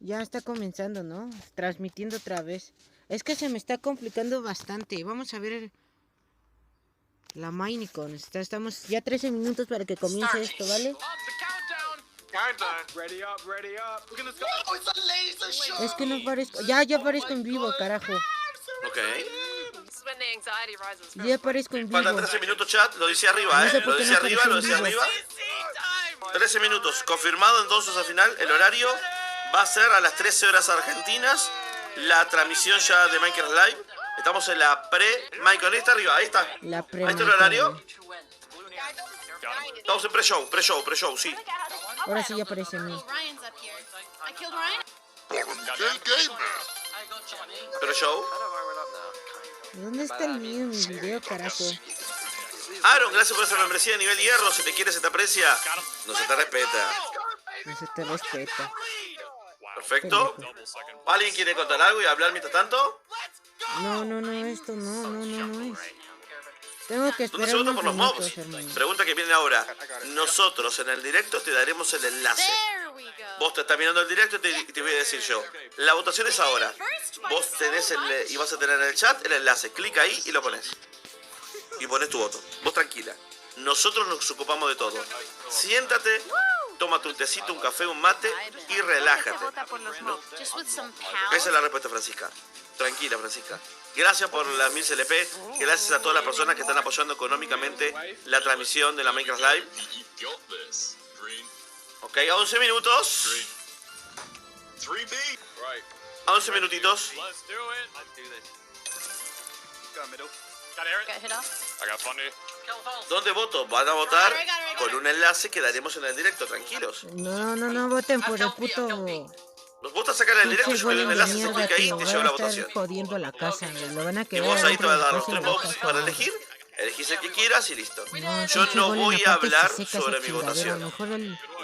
Ya está comenzando, ¿no? Transmitiendo otra vez. Es que se me está complicando bastante. Vamos a ver la Minecon. Estamos ya 13 minutos para que comience esto, ¿vale? Es que no parezco... Ya aparezco en vivo, carajo. Ok. Ya aparezco en vivo. Faltan 13 minutos, chat. Lo dice arriba, No sé ¿eh? por Lo qué dice no arriba, apareció lo en dice vivo. arriba. 13 minutos. Confirmado entonces al final. El horario va a ser a las 13 horas argentinas. La transmisión ya de Minecraft Live. Estamos en la pre-Minecon. Ahí está arriba, ahí está. La Ahí está el horario. pre-Minecon. Estamos en pre-show, sí. Ahora sí ya aparece a mí. Pre-show. ¿Dónde está el mío en mi video, carajo? Aaron, gracias por esa membresía de nivel hierro. Se te quiere, se te aprecia. No se te respeta. No se te respeta. Perfecto. ¿Alguien quiere contar algo y hablar mientras tanto? No, esto no es. Tengo que ¿Dónde esperar se vota unos por los minutos, mobs? hermano. Pregunta que viene ahora. Nosotros en el directo te daremos el enlace. Vos te estás mirando el directo y te voy a decir yo. La votación es ahora. Vos tenés y vas a tener en el chat el enlace. Clica ahí y lo pones. Y pones tu voto. Vos tranquila. Nosotros nos ocupamos de todo. Siéntate, tómate un tecito, un café, un mate y relájate. ¿No? Esa es la respuesta, Francisca. Tranquila, Francisca. Gracias por las 1000 CLP. Gracias a todas las personas que están apoyando económicamente la transmisión de la Minecraft Live. Ok, a 11 minutos. A 11 minutitos. ¿Dónde voto? Van a votar con un enlace que daremos en el directo, tranquilos. No voten por el puto... Los votos a sacar en el directo, Pinche yo doy un golem de enlace, se mierda clica ahí que y lo te va lleva a la estar votación. jodiendo la casa. Lo van a Y quedar vos ahí te va a dar los adentro tres de la mobs casa, para güey. elegir. Elegís el que quieras y listo. No, Yo pinche no golem, voy a aparte hablar se seca esa sobre mi chingadera. votación. Mejor,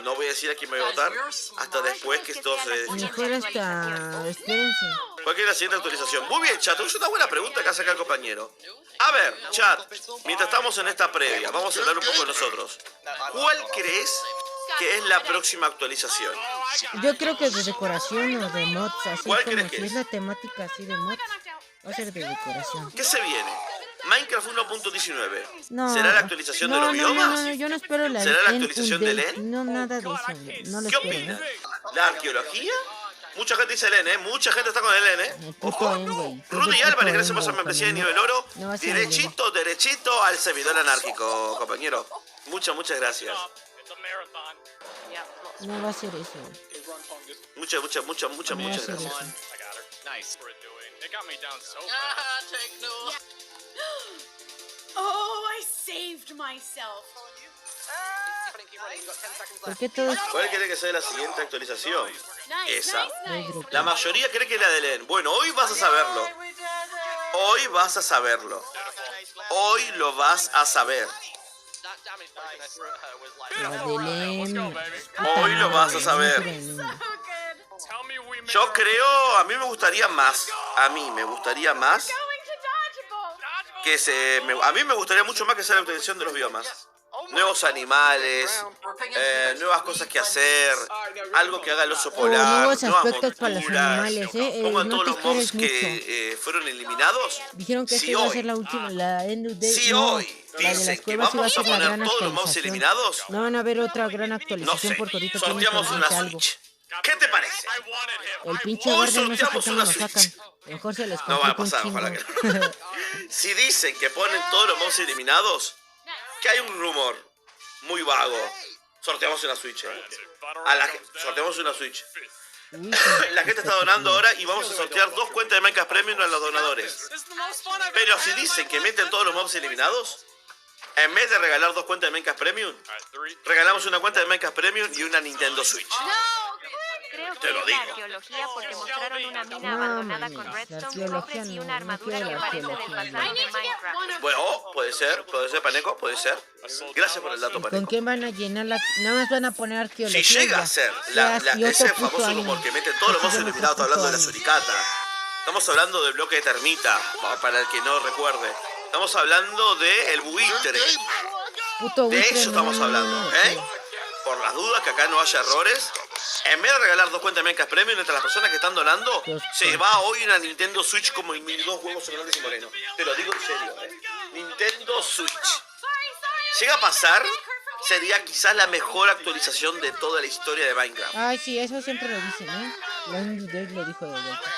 No voy a decir a quién me voy a votar hasta después que todo se defina. mejor hasta... Espérense. ¿Cuál es la siguiente actualización? Muy bien, chat. Es una buena pregunta que hace acá el compañero. A ver, chat. Mientras estamos en esta previa, vamos a hablar un poco de nosotros. ¿Cuál crees que es la próxima actualización? Yo creo que de decoración o de mods, así ¿Cuál como crees que si es? es la temática así de mods, va a ser de decoración. ¿Qué se viene? Minecraft 1.19. No, ¿Será la actualización de los biomas? No, yo no espero la ¿Será la actualización del EN? No, nada de eso, no lo ¿Qué espero, opinas? ¿La arqueología? Mucha gente dice el N, ¿eh? Mucha gente está con el N, ¿eh? El puto En, güey. Rudy Álvarez, gracias por esa Con membresía de el- nivel oro. no va a ser Derechito al servidor anárquico, compañero. Muchas gracias. No va a ser eso. Muchas No va a gracias. ser eso. Oh, I saved myself. ¿Por qué todos... ¿Cuál cree que sea la siguiente actualización? Esa. Pedro, La mayoría cree que es la del EN. Bueno, hoy vas a saberlo. Hoy vas a saberlo. Hoy lo vas a saber. la de Lem... Hoy lo vas a saber. Yo creo, a mí me gustaría más. A mí me gustaría más que a mí me gustaría mucho más que sea la actualización de los biomas. Nuevos animales, nuevas cosas que hacer, algo que haga el oso polar, nuevos nuevas aspectos para los monturas. animales, Pongan no todos te los mobs esperes que fueron eliminados. Dijeron que Sí, esta iba a hoy. ser la última, la end de... Si no, hoy la de dicen las que cuevas iba a vamos a ser la gran poner todos los mobs actualización. eliminados, No van a haber otra gran no actualización sé, porque ahorita tienen que sorteamos una hacer algo. Switch. ¿Qué te parece? El pinche Hoy guardia no sé por sorteamos qué no una lo sacan. Switch. Mejor se les No va a complica pasar, un ojalá chingo. que no. Si dicen que ponen todos los mobs eliminados, que hay un rumor muy vago. Sorteamos una Switch, sorteamos una Switch. Uy, La gente está donando ahora y vamos a sortear 2 cuentas de Minecraft Premium a los donadores. Pero si dicen que meten todos los mobs eliminados, en vez de regalar 2 cuentas de Minecraft Premium, regalamos una cuenta de Minecraft Premium y una Nintendo Switch. Creo Te que lo es digo. la arqueología porque mostraron una mina No, abandonada mames, con la redstone, arqueología bloques y no, una no armadura quiero que la parece del arqueología, pasado no. de Minecraft. Bueno, puede ser, Paneco, puede ser. Gracias por el dato, ¿Con Paneco. quién van a llenar la...? Nada más van a poner arqueología. Si llega ya. a ser Y ese otro puto famoso año. rumor que meten todos los Así mobs llama eliminados, otro está hablando de la puto año. suricata. Estamos hablando del bloque de termita, para el que no recuerde. Estamos hablando del buitre. Puto De buitre, eso no, estamos no, hablando, no, ¿eh? Por las dudas que acá no haya errores, En vez de regalar 2 cuentas de Minecraft Premium entre las personas que están donando, Dos se va hoy una Nintendo Switch como mis 2 huevos grandes y morenos. Te lo digo en serio, Nintendo Switch. Llega a pasar, sería quizás la mejor actualización de toda la historia de Minecraft. Ay, sí, eso siempre lo dicen, ¿eh? La Dave lo dijo de vuelta.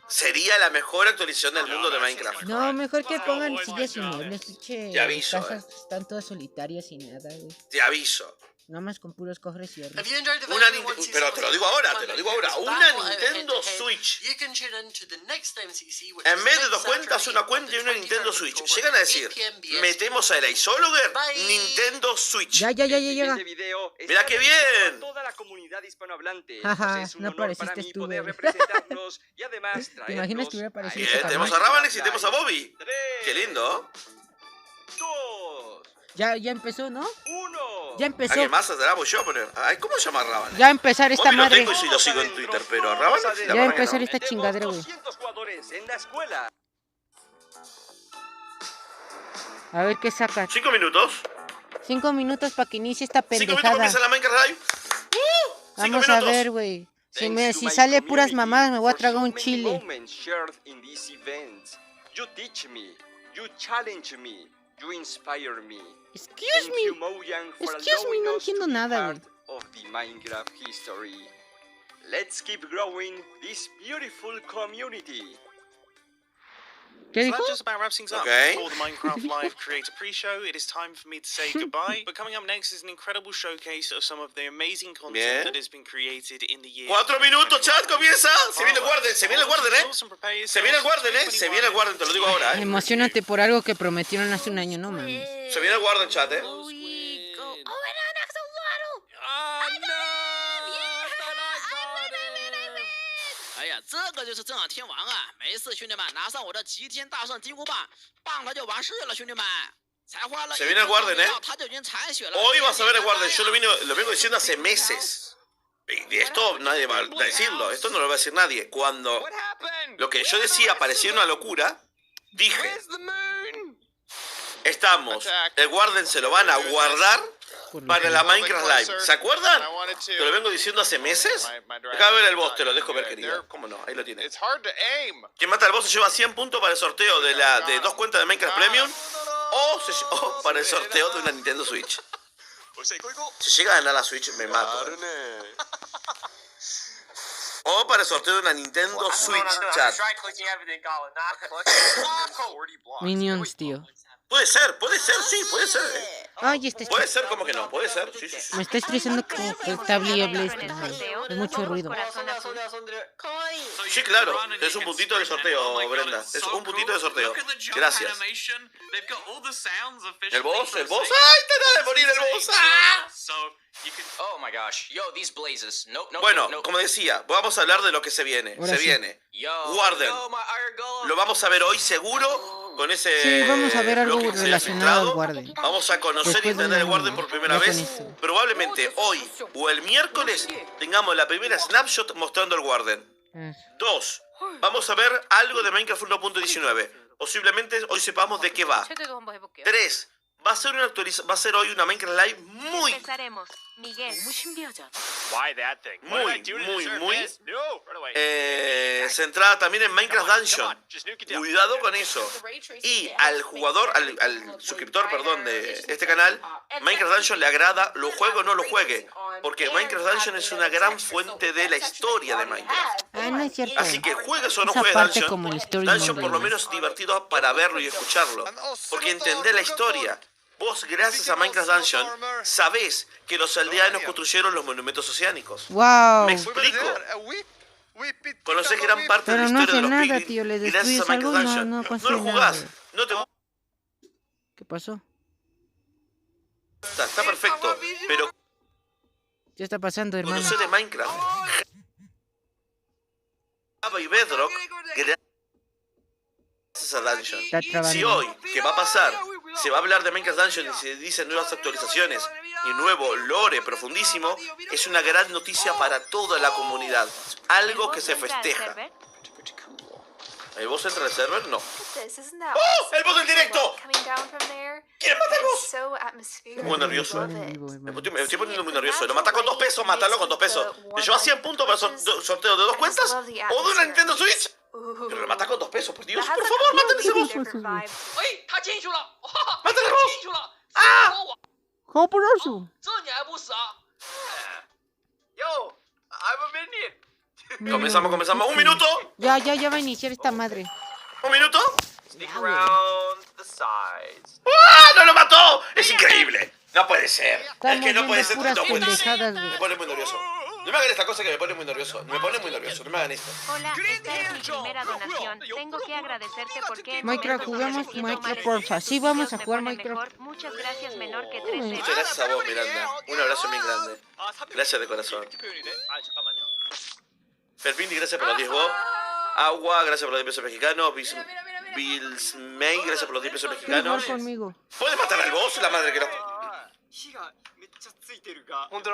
Sería la mejor actualización del mundo de Minecraft. No, mejor que pongan sillas y muebles, pinche. Te aviso, casas están todas solitarias y nada, güey. Te aviso. Nada más con puros cofres y hornos. Pero te lo digo ahora, una Nintendo Switch. En vez de 2 cuentas, una cuenta y una Nintendo Switch. Llegan a decir, metemos a la Isóloger, Nintendo Switch. Ya llega. Mira qué bien. Toda la comunidad hispanohablante. Jaja, Es un no honor pareciste para mí tú, poder güey. representarlos y además ¿Te imaginas que hubiera traerlos parecido Bien, este tenemos a cabrón? Rabanex y tenemos a Bobby. Qué lindo. 2, Ya empezó, ¿no? 1. Ya empezó. ¿Alguien más será? Voy yo a poner. Ay, ¿cómo se llama Rabanex? Ya empezar esta Bobby lo madre. tengo y sí lo sigo en Twitter, pero a Rabanex la Ya verdad que empezó no. esta chingadera, güey. 200 jugadores en la escuela. A ver qué saca. 5 minutos. 5 minutos para que inicie esta 5 minutos pendejada. comienza la Minecraft Live. 5 Vamos minutos. a ver, güey. Si Thanks to my sale puras community mamadas, me voy a for tragar so un many chile. moments shared in these events. You teach me, you challenge me, you inspire me. Excuse Thank you, me. Mojang, for Excuse me, allowing no us to entiendo be nada, part of the Minecraft history. Let's keep growing this beautiful community. ¿Qué So dijo? that just about wraps things up. Okay. For the Minecraft Live Creator Pre-Show, it is time for me to say goodbye. But coming up next is an incredible showcase of some of the amazing content Bien. that has been created in the year. 4 minutos, chat, comienza. Se viene el Warden, se viene el Warden, Se viene el Warden, se viene el Warden, te lo digo ahora, Emocionate por algo que prometieron hace un año, no mames. Se viene el Warden, chat, Se viene el Warden, Hoy vas a ver el Warden, yo lo vengo diciendo hace meses. Y esto nadie va a decirlo, esto no lo va a decir nadie. Cuando lo que yo decía parecía una locura, dije, el Warden se lo van a guardar para la Minecraft Live. ¿Se acuerdan? Te lo vengo diciendo hace meses. Deja ver el boss, te lo dejo ver, querido. ¿Cómo no? Ahí lo tienes. Quien mata al boss se lleva 100 puntos para el sorteo de 2 cuentas de Minecraft Premium o para el sorteo de una Nintendo Switch. Si llega a ganar la Switch, me mato. O para el sorteo de una Nintendo Switch, chat. Minions, tío. Puede ser, sí, puede ser. Ay, este Puede ser, como que no, puede ser. Sí, sí, sí. me está estresando como que está bliable esto, güey. Es mucho ruido. Corazón azul. Sí, claro. Es un puntito de sorteo, Brenda. Es un puntito de sorteo. Gracias. ¿El boss? ¿El boss? ¡Ay, te da de morir el boss! ¡Ah! Oh my gosh. Yo, these blazes. Bueno, como decía, vamos a hablar de lo que se viene. Ahora Se sí. viene. Yo, Warden. my iron golem. Lo vamos a ver hoy seguro con ese. Sí, vamos a ver algo bloque que se ha relacionado al filtrado. Warden. Vamos a conocer y Después de entender el una- Warden por primera ya con vez. eso. Probablemente hoy o el miércoles tengamos la primera snapshot mostrando el Warden. 2. Vamos a ver algo de Minecraft 1.19. Posiblemente hoy sepamos de qué va. 최대도 한번 해볼게요. 3. Va a ser hoy una Minecraft Live muy, empezaremos. Miguel. 너무 신기하지 않아? Why that thing? What did I do to deserve muy this? No, run away. centrada también en Minecraft Come Dungeon. on, just nuke it down. Cuidado con eso. Y al jugador, al suscriptor, perdón, de este canal, Minecraft Dungeon le agrada, lo juegue o no lo juegue. Porque Minecraft Dungeon es una gran fuente de la historia de Minecraft. Ah, no es cierto. Así que juegues o no Esa juegues parte Dungeon, como el story Dungeon mode, por lo ¿no? menos es divertido para verlo y escucharlo. Porque entender la historia. Vos, gracias a Minecraft Dungeon, sabés que los aldeanos construyeron los monumentos oceánicos. Wow. ¿Me explico? Conocés gran parte de Pero la no historia hace de los nada, Piglins tío, le gracias a destruyes algo Minecraft y Dungeon. no No construye lo jugás, nada. no te ¿Qué pasó? gusta, está perfecto, pero ¿Qué está pasando, hermano? conocés de Minecraft. Java y Bedrock, gracias a Dungeon. Está trabando. Si hoy, ¿qué va a pasar? Se va a hablar de Minecraft Dungeon y se dicen nuevas actualizaciones y nuevo lore profundísimo, es una gran noticia para toda la comunidad. Algo que se festeja. ¿El boss entra al server? No. ¡Oh! ¡Oh! ¡El boss del directo! ¿Quién mata el boss? Muy nervioso. Me estoy poniendo muy nervioso. Lo mata con 2 pesos, mátalo con 2 pesos. ¿Me lleva 100 puntos para sorteo de 2 cuentas? ¿O de una Nintendo Switch? Pero lo mata con 2 pesos, por Dios. Por favor, maten ese boss. ¡Mátale al boss! ¡Ah! ¿Cómo por eso? Yo, I'm a minion. Comenzamos. ¡Un minuto! Ya va a iniciar esta madre. ¿Un minuto? Sneak around the sides. ¡Ah! ¡No lo mató! ¡Es increíble! No puede ser. Estamos Es que no puede viendo ser. puras No puede ser. pendejadas, Me güey. pone muy nervioso. No me hagan esta cosa que me pone muy nervioso. No me hagan esto. Hola, esta es mi primera donación. Tengo que agradecerte porque... Minecraft, jugamos Minecraft, porfa. Sí, vamos a jugar Minecraft. Muchas gracias, menor que 3 Muchas gracias a vos, Miranda. Un abrazo bien grande. Gracias de corazón. Ferpindi, gracias por los 10 vos. Agua, gracias por los 10 pesos mexicanos. Bills May, gracias por los 10 pesos ¿Quieres mexicanos. jugar conmigo? ¿Puedes matar al boss? La madre que no.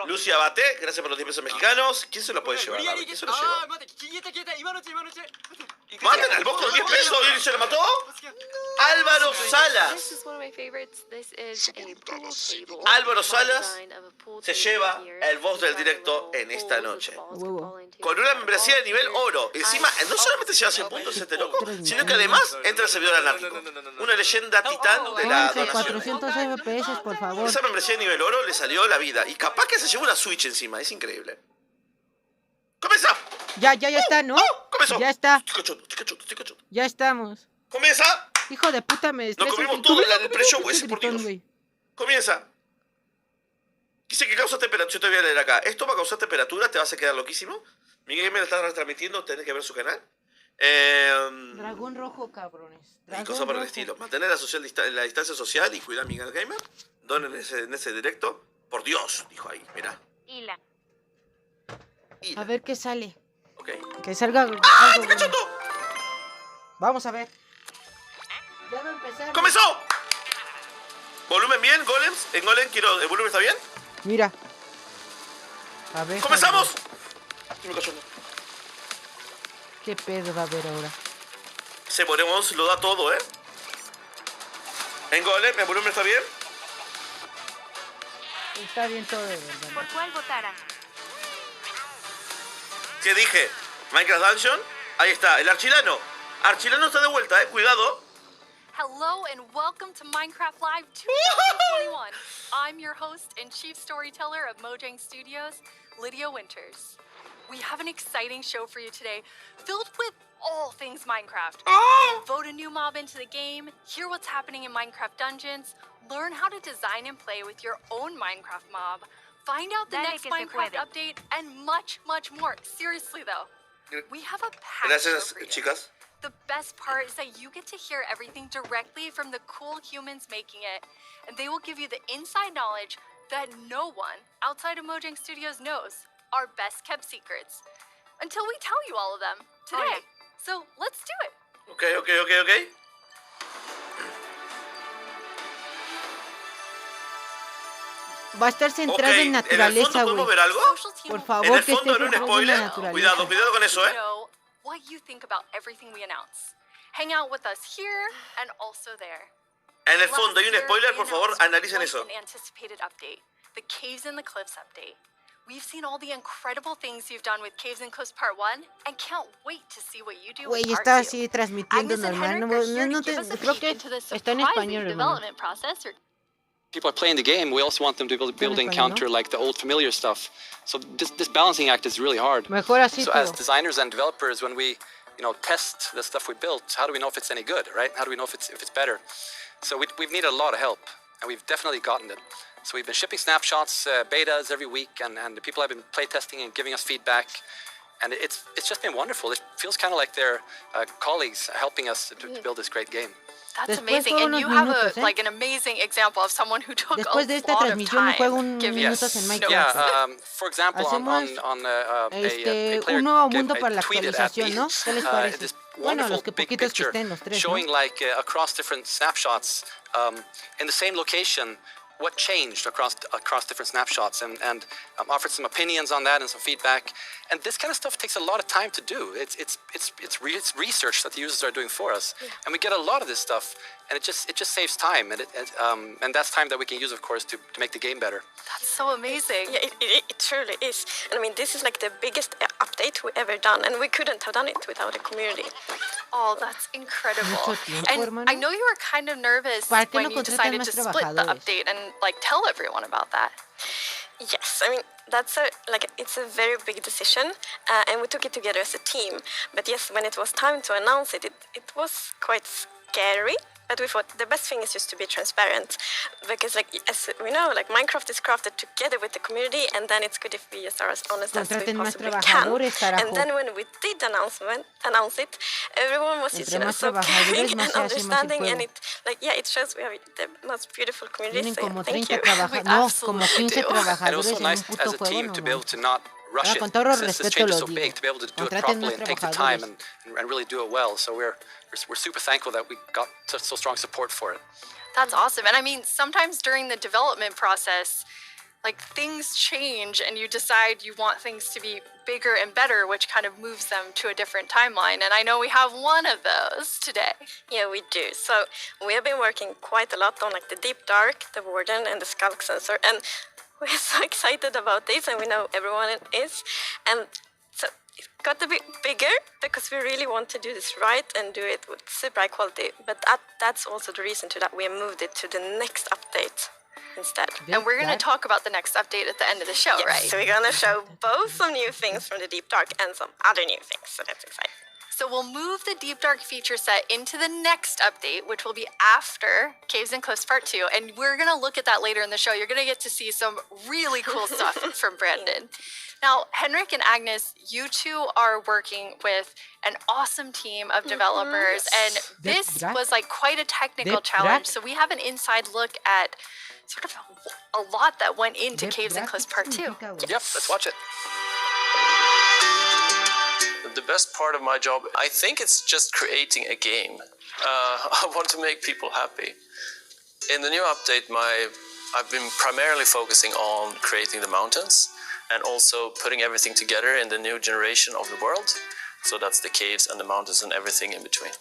Lucia Bate, gracias por los 10 pesos mexicanos. ¿Quién se lo puede llevar? Dale, ¿quién se lo lleva? ¡Maten al boss con 10 pesos! ¿Y se lo mató? Álvaro Salas. Álvaro Salas se lleva el boss del directo en esta noche. Huevo. Con una membresía de nivel oro. Encima, no solamente se lleva 100 puntos este loco, sino que además entra al servidor anárquico. Una leyenda titán de la 11, donación. 400 FPS, por favor. Esa membresía de nivel oro le salió la vida. Y capaz que se llevó una Switch encima. Es increíble. ¡Comienza! Ya está, ¿no? ¡Comenzó! Ya está. Estoy cachondo. Ya estamos. ¡Comienza! Hijo de puta, me Nos estresa. comimos todo en el pre-show ese, por Gritón, Dios. güey. Comienza. Dice que causa temperatura. Yo te voy a leer acá. Esto va a causar temperatura, te vas a quedar loquísimo. Mi gamer está retransmitiendo, tenés que ver su canal. Dragón rojo, cabrones. Y Dragón cosas por el rojo. estilo. Mantener la distancia social y cuidar a mi gamer. Donen en ese directo. Por Dios, dijo ahí, mira. Hila. A ver qué sale. Ok. Que salga algo ¡Ah, bueno. cachondo! Vamos a ver. Ya va a empezar. ¡Comenzó! ¿Volumen bien, golems? En golem quiero... ¿El volumen está bien? Mira. A ver. ¡Comenzamos! Me cachondo. ¿Qué pedo va a haber ahora? Se ponemos, lo da todo, ¿eh? En golem, ¿el volumen está bien? Está bien todo, de verdad. ¿Por cuál votara? ¿Qué dije? ¿Minecraft Dungeon? Ahí está, el Archilano. Archilano está de vuelta, cuidado. Hello and welcome to Minecraft Live 2021. I'm your host and chief storyteller of Mojang Studios, Lydia Winters. We have an exciting show for you today, filled with all things Minecraft. Vote a new mob into the game, hear what's happening in Minecraft Dungeons, learn how to design and play with your own Minecraft mob, find out the Dale next que se Minecraft puede. update, and much, much more. Seriously though, we have a packed show Gracias, for you. chicas. The best part is that you get to hear everything directly from the cool humans making it, and they will give you the inside knowledge that no one outside of Mojang Studios knows, our best kept secrets, until we tell you all of them today. So let's do it. Ok. Va a estar centrado en ¿En el fondo naturaleza, podemos güey. ver algo? Social team Por will favor, En el que esté fondo, en un centrado en la spoiler. naturaleza. Cuidado con eso, know what you think about everything we announce. Hang out with us here and also there. En el fondo hay un Last year, spoiler, we por favor, announced analicen quite eso. an anticipated update, the Caves and the Cliffs update. We've seen all the incredible things you've done with Caves and Cliffs Part 1 and can't wait to see what you do Güey, with Part está 2. así transmitiendo Agnes and normal. Henrik No, are here no to give us a creo peek que into the está en surprising español, hermano. development process. People are playing the game, we also want them to be able to encounter like the old familiar stuff. So this balancing act is really hard. Mejor así, So tío. as designers and developers, when we test the stuff we built, how do we know if it's any good, right? How do we know if it's better? So we've needed a lot of help, and we've definitely gotten it. So we've been shipping snapshots, betas every week, and the people have been play testing and giving us feedback. And it's just been wonderful. It feels kind of like they're colleagues helping us to build this great game. That's Después amazing, juego and unos you have minutos, like an amazing example of someone who took Después de a esta lot of transmisión juego time unos giving minutos en Minecraft. Yeah, for example, Hacemos, a player un nuevo mundo gave- para la tweeted at actualización, me, ¿no? ¿Qué les parece? this Bueno, los wonderful que big poquitos que picture estén los tres, showing ¿no? like across different snapshots in the same location what changed across different snapshots and offered some opinions on that and some feedback. And this kind of stuff takes a lot of time to do. It's research that the users are doing for us, and we get a lot of this stuff, and it just saves time, and that's time that we can use, of course, to make the game better. That's so amazing. Yeah, it truly is. And I mean, this is like the biggest update we ever done, and we couldn't have done it without the community. Oh, that's incredible. Mucho tiempo, And hermano. I know you were kind of nervous ¿Para qué when no you contratan decided más to split the trabajadores? update and like tell everyone about that. Yes, I mean, it's a very big decision, and we took it together as a team. But yes, when it was time to announce it, it was quite scary. But we thought the best thing is just to be transparent, because like as we know, like Minecraft is crafted together with the community, and then it's good if we just are as honest as we Contraten más possibly can. trabajadores, carajo. And then when we did announce it, everyone was just, Entre más so trabajadores, caring más and se hace más el understanding, and juego. it shows we have the most beautiful community. Tienen So como thank 30 you. trabajadores, We no, absolutely como 15 do. And trabajadores also en nice un puto as a juego, team no to be able mames. to not rush Ahora, it. con todo This respeto change lo is so digo. big to be able to do it Contraten properly más and take the time trabajadores. and really do it well. So we're super thankful that we got so strong support for it. That's awesome. And I mean, sometimes during the development process, like things change and you decide you want things to be bigger and better, which kind of moves them to a different timeline. And I know we have one of those today. Yeah, we do. So we have been working quite a lot on like the Deep Dark, the Warden, and the Skulk Sensor, and we're so excited about this, and we know everyone is. And so it got a bit bigger because we really want to do this right and do it with super high quality. But that's also the reason to that we moved it to the next update instead. And we're going to talk about the next update at the end of the show, Yes, right? so we're gonna show both some new things from the Deep Dark and some other new things. So that's exciting. So we'll move the Deep Dark feature set into the next update, which will be after Caves and Cliffs Part 2. And we're going to look at that later in the show. You're going to get to see some really cool stuff from Brandon. Now, Henrik and Agnes, you two are working with an awesome team of developers. And this was like quite a technical challenge. So we have an inside look at sort of a lot that went into Caves and Cliffs Part 2. Yep, let's watch it. The best part of my job, I think it's just creating a game. I want to make people happy. In the new update, I've been primarily focusing on creating the mountains and also putting everything together in the new generation of the world. So that's the caves and the mountains and everything in between.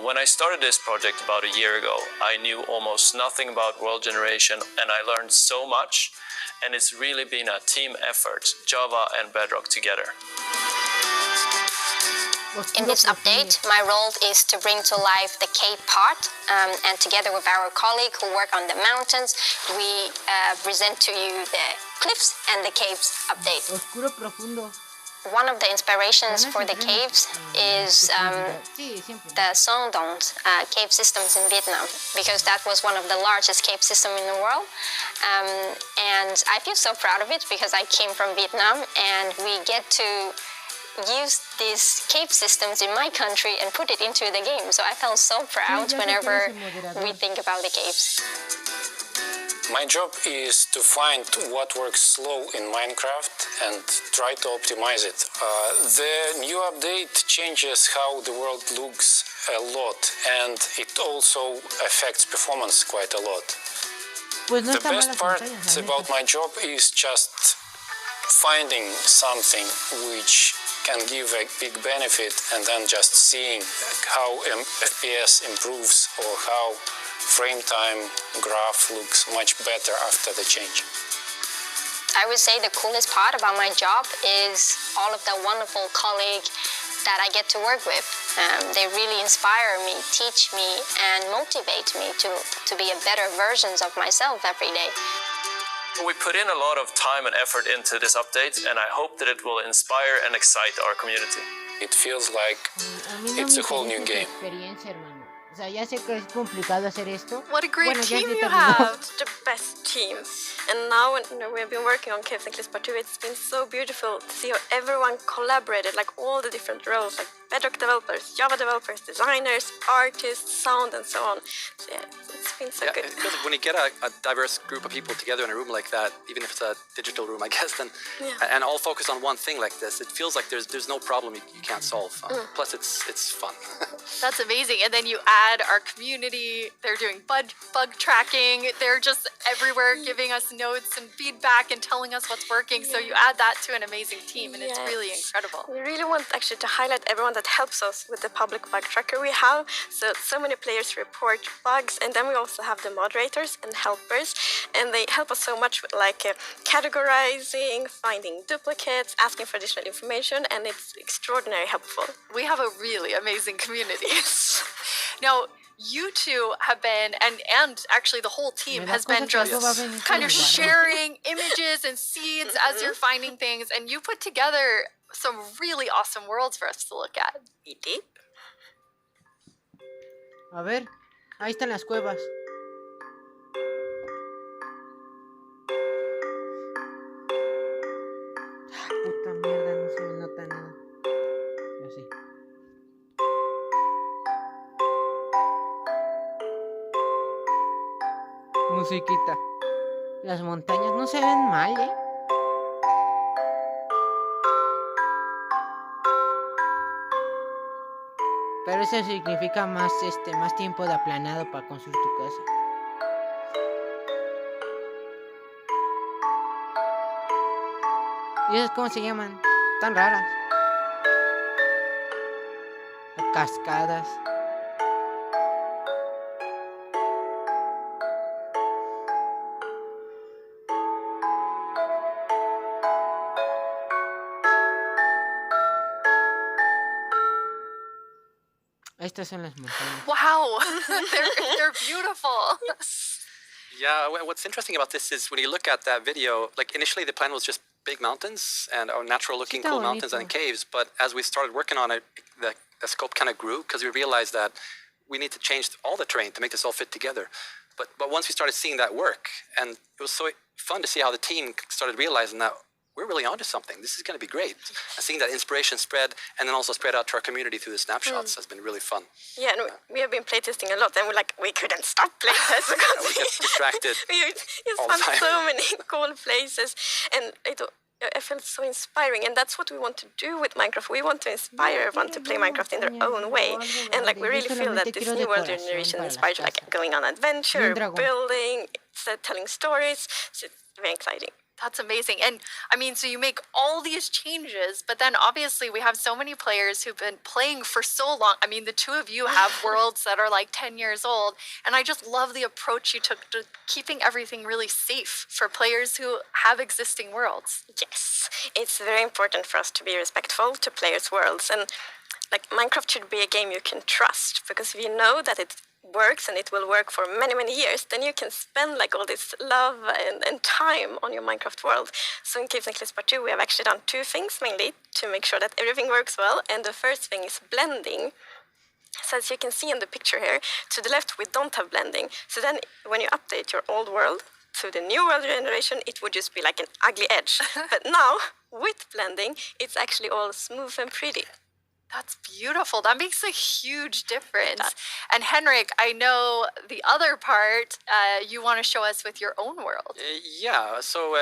When I started this project about a year ago, I knew almost nothing about world generation, and I learned so much. And it's really been a team effort, Java and Bedrock together. In this update, my role is to bring to life the cave part, and together with our colleague who work on the mountains, we present to you the cliffs and the caves update. Oscuro profundo. One of the inspirations for the caves is the Sondons cave systems in Vietnam, because that was one of the largest cave systems in the world. And I feel so proud of it because I came from Vietnam, and we get to use these cave systems in my country and put it into the game. So I felt so proud whenever we think about the caves. My job is to find what works slow in Minecraft and try to optimize it. The new update changes how the world looks a lot, and it also affects performance quite a lot. The best part about my job is just finding something which can give a big benefit and then just seeing how FPS improves or how frame time graph looks much better after the change. I would say the coolest part about my job is all of the wonderful colleagues that I get to work with. They really inspire me, teach me, and motivate me to be a better versions of myself every day. We put in a lot of time and effort into this update, and I hope that it will inspire and excite our community. It feels like it's a whole new game. O sea, ya sé que es complicado hacer esto. What a great team you terminó. have. The best team. And now when we have been working on Caves and Cliffs Part 2, it's been so beautiful to see how everyone collaborated, like all the different roles, like Bedrock developers, Java developers, designers, artists, sound, and so on. So yeah, it's been so good. It feels like when you get a diverse group of people together in a room like that, even if it's a digital room, I guess, then and all focus on one thing like this, it feels like there's no problem you can't solve. Plus, it's fun. That's amazing. And then you add our community. They're doing bug tracking. They're just everywhere giving us notes and feedback and telling us what's working. So you add that to an amazing team, and it's really incredible. We really want actually to highlight everyone that helps us with the public bug tracker we have. So many players report bugs, and then we also have the moderators and helpers, and they help us so much with categorizing, finding duplicates, asking for additional information, and it's extraordinarily helpful. We have a really amazing community. Now, you two have been, and actually the whole team has been just kind of sharing images and seeds as you're finding things, and you put together some really awesome worlds for us to look at. We did. A ver, ahí están las cuevas. Puta mierda, no se me nota nada. Yo sí. Musiquita. Las montañas no se ven mal, ¿eh? Pero eso significa más tiempo de aplanado para construir tu casa. ¿Y esas cómo se llaman? Tan raras. Cascadas. Estas son las montañas. Wow, they're beautiful. Yeah, what's interesting about this is when you look at that video, like initially the plan was just big mountains and natural looking cool mountains and caves, but as we started working on it, the scope kind of grew because we realized that we need to change all the terrain to make this all fit together. But once we started seeing that work, and it was so fun to see how the team started realizing that we're really onto something. This is going to be great. And seeing that inspiration spread and then also spread out to our community through the snapshots has been really fun. Yeah, and we have been playtesting a lot, and we couldn't stop playtesting because we get distracted. We found so many cool places, and I felt so inspiring, and that's what we want to do with Minecraft. We want to inspire everyone to play Minecraft in their own way, and we really feel that this new world generation inspires going on adventure, building, telling stories. So it's very exciting. That's amazing. And I mean, so you make all these changes, but then obviously we have so many players who've been playing for so long. I mean, the two of you have worlds that are like 10 years old. And I just love the approach you took to keeping everything really safe for players who have existing worlds. Yes, it's very important for us to be respectful to players' worlds. And Minecraft should be a game you can trust, because if you know that it works and it will work for many, many years, then you can spend all this love and time on your Minecraft world. So in Caves and Cliffs Part 2, we have actually done two things mainly to make sure that everything works well. And the first thing is blending. So as you can see in the picture here, to the left we don't have blending. So then when you update your old world to the new world generation, it would just be like an ugly edge. But now, with blending, it's actually all smooth and pretty. That's beautiful. That makes a huge difference. And Henrik, I know the other part you want to show us with your own world. Yeah. So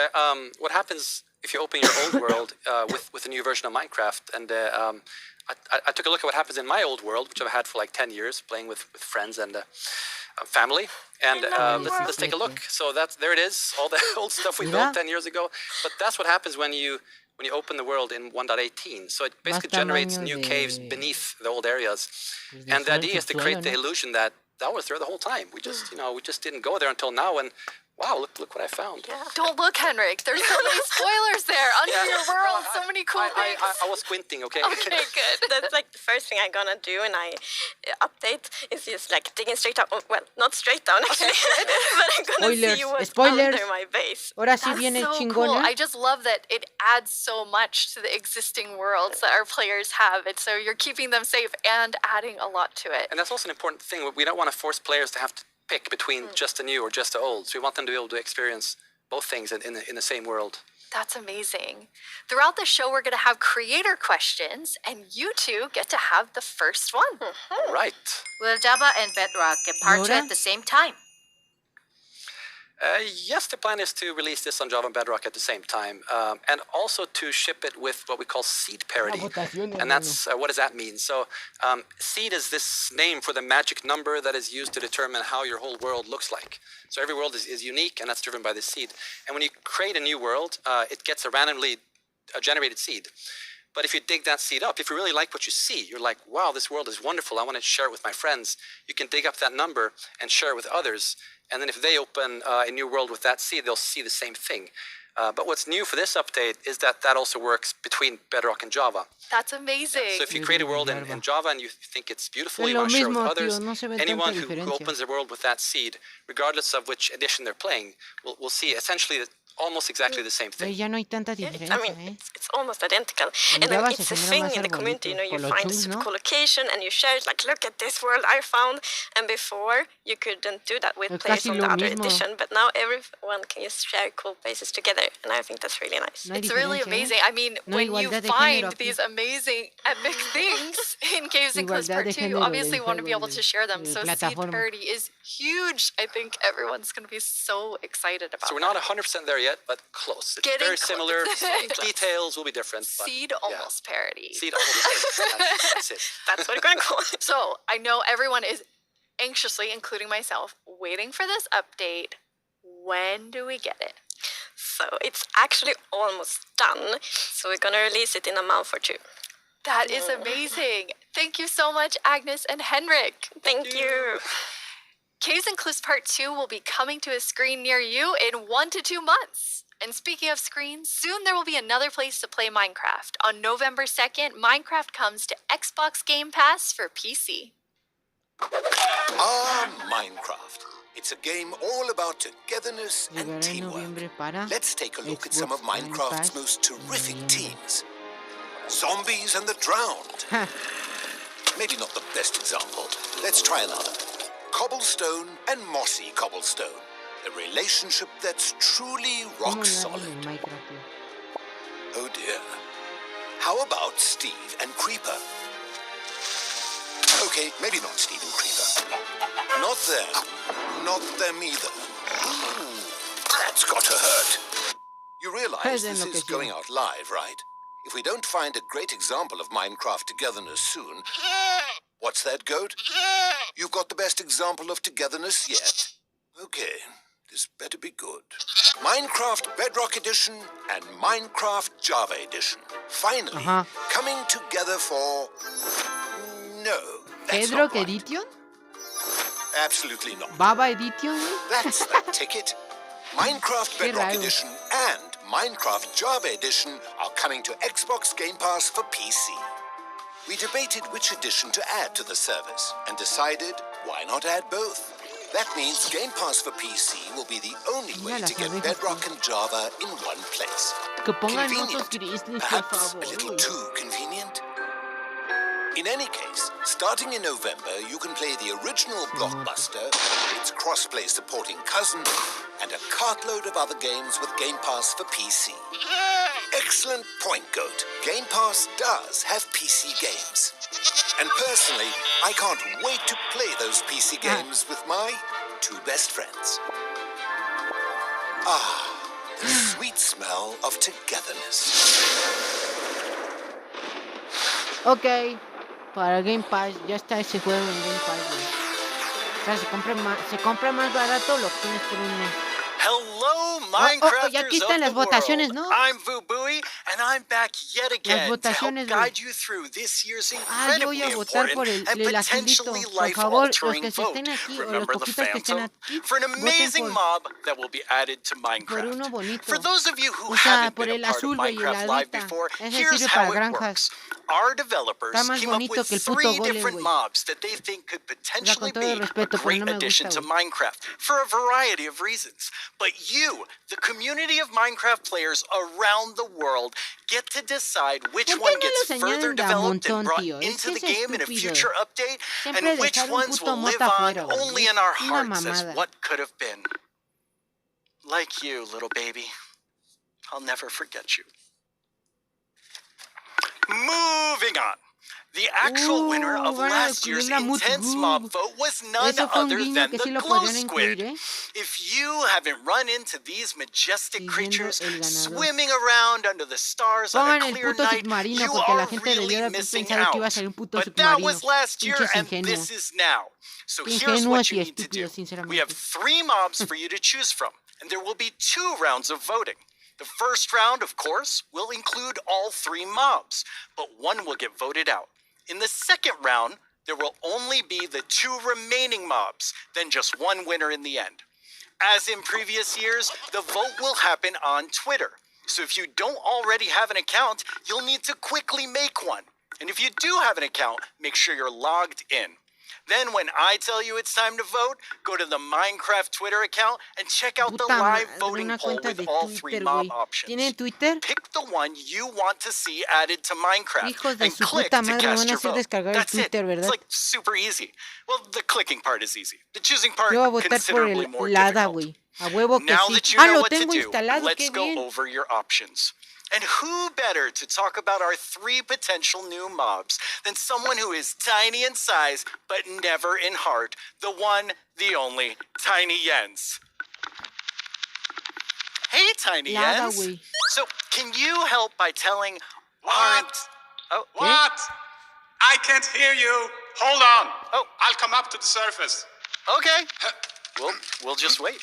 what happens if you open your old world with a new version of Minecraft? And I took a look at what happens in my old world, which I've had for like 10 years, playing with friends and family. And let's take a look. So there it is, all the old stuff we built 10 years ago. But that's what happens when you open the world in 1.18. So it basically generates new caves beneath the old areas. And the idea is to create the illusion that was there the whole time. We just, we just didn't go there until now. And wow, look what I found. Yeah. Don't look, Henrik. There's so many spoilers there under your world. So many cool things. I was squinting, okay? Okay, good. That's the first thing I'm gonna do when I update is just digging straight up. Well, not straight down actually, but I'm gonna see what's under my base. Ahora sí viene so chingona. Cool. I just love that it adds so much to the existing worlds that our players have. And so you're keeping them safe and adding a lot to it. And that's also an important thing. We don't want to force players to have to pick between just the new or just the old. So we want them to be able to experience both things in the same world. That's amazing. Throughout the show, we're going to have creator questions, and you two get to have the first one. All right. Will Java and Bedrock get parted at the same time? Yes, the plan is to release this on Java and Bedrock at the same time, and also to ship it with what we call seed parity. And that's what does that mean? So, seed is this name for the magic number that is used to determine how your whole world looks like. So every world is unique, and that's driven by this seed. And when you create a new world, it gets a randomly generated seed. But if you dig that seed up, if you really like what you see, you're like, wow, this world is wonderful, I want to share it with my friends. You can dig up that number and share it with others. And then if they open a new world with that seed, they'll see the same thing. But what's new for this update is that also works between Bedrock and Java. That's amazing. So if you create a world in Java and you think it's beautiful, you want to share it with others, anyone who opens a world with that seed, regardless of which edition they're playing, will see essentially almost exactly the same thing. Ya no hay tanta diferencia, it's almost identical. And then it's a thing in the community, you find a super cool location and you share it, like, look at this world I found. And before, you couldn't do that with players on the other edition, but now everyone can just share cool places together, and I think that's really nice. It's really amazing. I mean, when you find these amazing, epic things in Caves and Cliffs Part 2, you obviously want to be able to share them. So seed parity is huge. I think everyone's going to be so excited about it. So we're not 100% there yet, but close. It's very similar. Details will be different. But seed almost parity. Seed almost parity. That's it. That's what we're going to call it. So I know everyone is anxiously, including myself, waiting for this update. When do we get it? So it's actually almost done. So we're going to release it in a month or two. That is amazing. Thank you so much, Agnes and Henrik. Thank you. Caves and Cliffs Part 2 will be coming to a screen near you in 1 to 2 months. And speaking of screens, soon there will be another place to play Minecraft. On November 2nd, Minecraft comes to Xbox Game Pass for PC. Minecraft. It's a game all about togetherness and teamwork. Let's take a look at some of Minecraft's most terrific teams. Zombies and the Drowned. Maybe not the best example. Let's try another. Cobblestone and Mossy Cobblestone. A relationship that's truly rock solid. Oh dear. How about Steve and Creeper? Okay, maybe not Steve and Creeper. Not them. Not them either. Ooh, that's gotta hurt. You realize this is going out live, right? If we don't find a great example of Minecraft togetherness soon... What's that, Goat? You've got the best example of togetherness yet. Okay, this better be good. Minecraft Bedrock Edition and Minecraft Java Edition. Finally, coming together for... No, that's Bedrock not right. Edition? Absolutely not. Baba Edition? That's the ticket. Minecraft Bedrock Edition and Minecraft Java Edition are coming to Xbox Game Pass for PC. We debated which edition to add to the service and decided why not add both. That means Game Pass for PC will be the only way to get Bedrock and Java in one place. Convenient, perhaps a little too convenient. In any case, starting in November, you can play the original Blockbuster, its cross-play supporting cousin, and a cartload of other games with Game Pass for PC. Excellent point, Goat. Game Pass does have PC games. And personally, I can't wait to play those PC games with my 2 best friends. Ah, the sweet smell of togetherness. Ok, para Game Pass, ya está ese juego en Game Pass, güey. O sea, se compra más barato, lo tienes por un mes. Hello, Minecrafters y aquí están las votaciones, ¿no? I'm Vubui, and I'm back yet again to help votaciones, guide you through this year's incredibly yo voy a votar por important and el azulito. potentially Por favor, los life-altering que se vote. estén aquí, o los Remember the poquitos que estén Phantom? aquí, For an amazing voten mob that will be added to por Minecraft. uno bonito. For those of you who O sea, haven't por been el a part of azul, güey, y el Minecraft Live alita. before, Ese here's sirve how para it granjas. works. Our developers Está más came up bonito with que el puto 3 golem, different güey. mobs that they think could potentially todo be respeto, a pero great no me addition gusta, to güey. Minecraft for a variety of reasons. But you, the community of Minecraft players around the world, get to decide which ¿Por qué one no gets los further añaden de a developed montón, and brought tío? Es into que the es game in a estúpido. future update, Siempre and which dejar un ones puto will live mota on afuera, güey. only in our Una hearts as mamada. what could have been. Like you, little baby. I'll never forget you. Moving on. The actual winner of last year's intense mob vote was none other than the glow squid. If you haven't run into these majestic creatures swimming around under the stars on a clear night, you are really missing out. But that was last year and this is now. So here's what you need to do. We have 3 mobs for you to choose from, and there will be 2 rounds of voting. The first round, of course, will include all 3 mobs, but 1 will get voted out. In the second round, there will only be the 2 remaining mobs, then just 1 winner in the end. As in previous years, the vote will happen on Twitter. So if you don't already have an account, you'll need to quickly make one. And if you do have an account, make sure you're logged in. Then when I tell you it's time to vote, go to the Minecraft Twitter account and check out the live voting poll with all 3 mob options. Pick the one you want to see added to Minecraft and click to cast your vote. That's it. It's like super easy. Well, the clicking part is easy. The choosing part considerably more difficult. Now that you know what to do, let's go over your options. And who better to talk about our 3 potential new mobs than someone who is tiny in size, but never in heart, the one, the only, Tiny Jens. Hey, Tiny Jens. So, can you help by telling What? What? I can't hear you. Hold on. Oh, I'll come up to the surface. Okay. We'll just wait.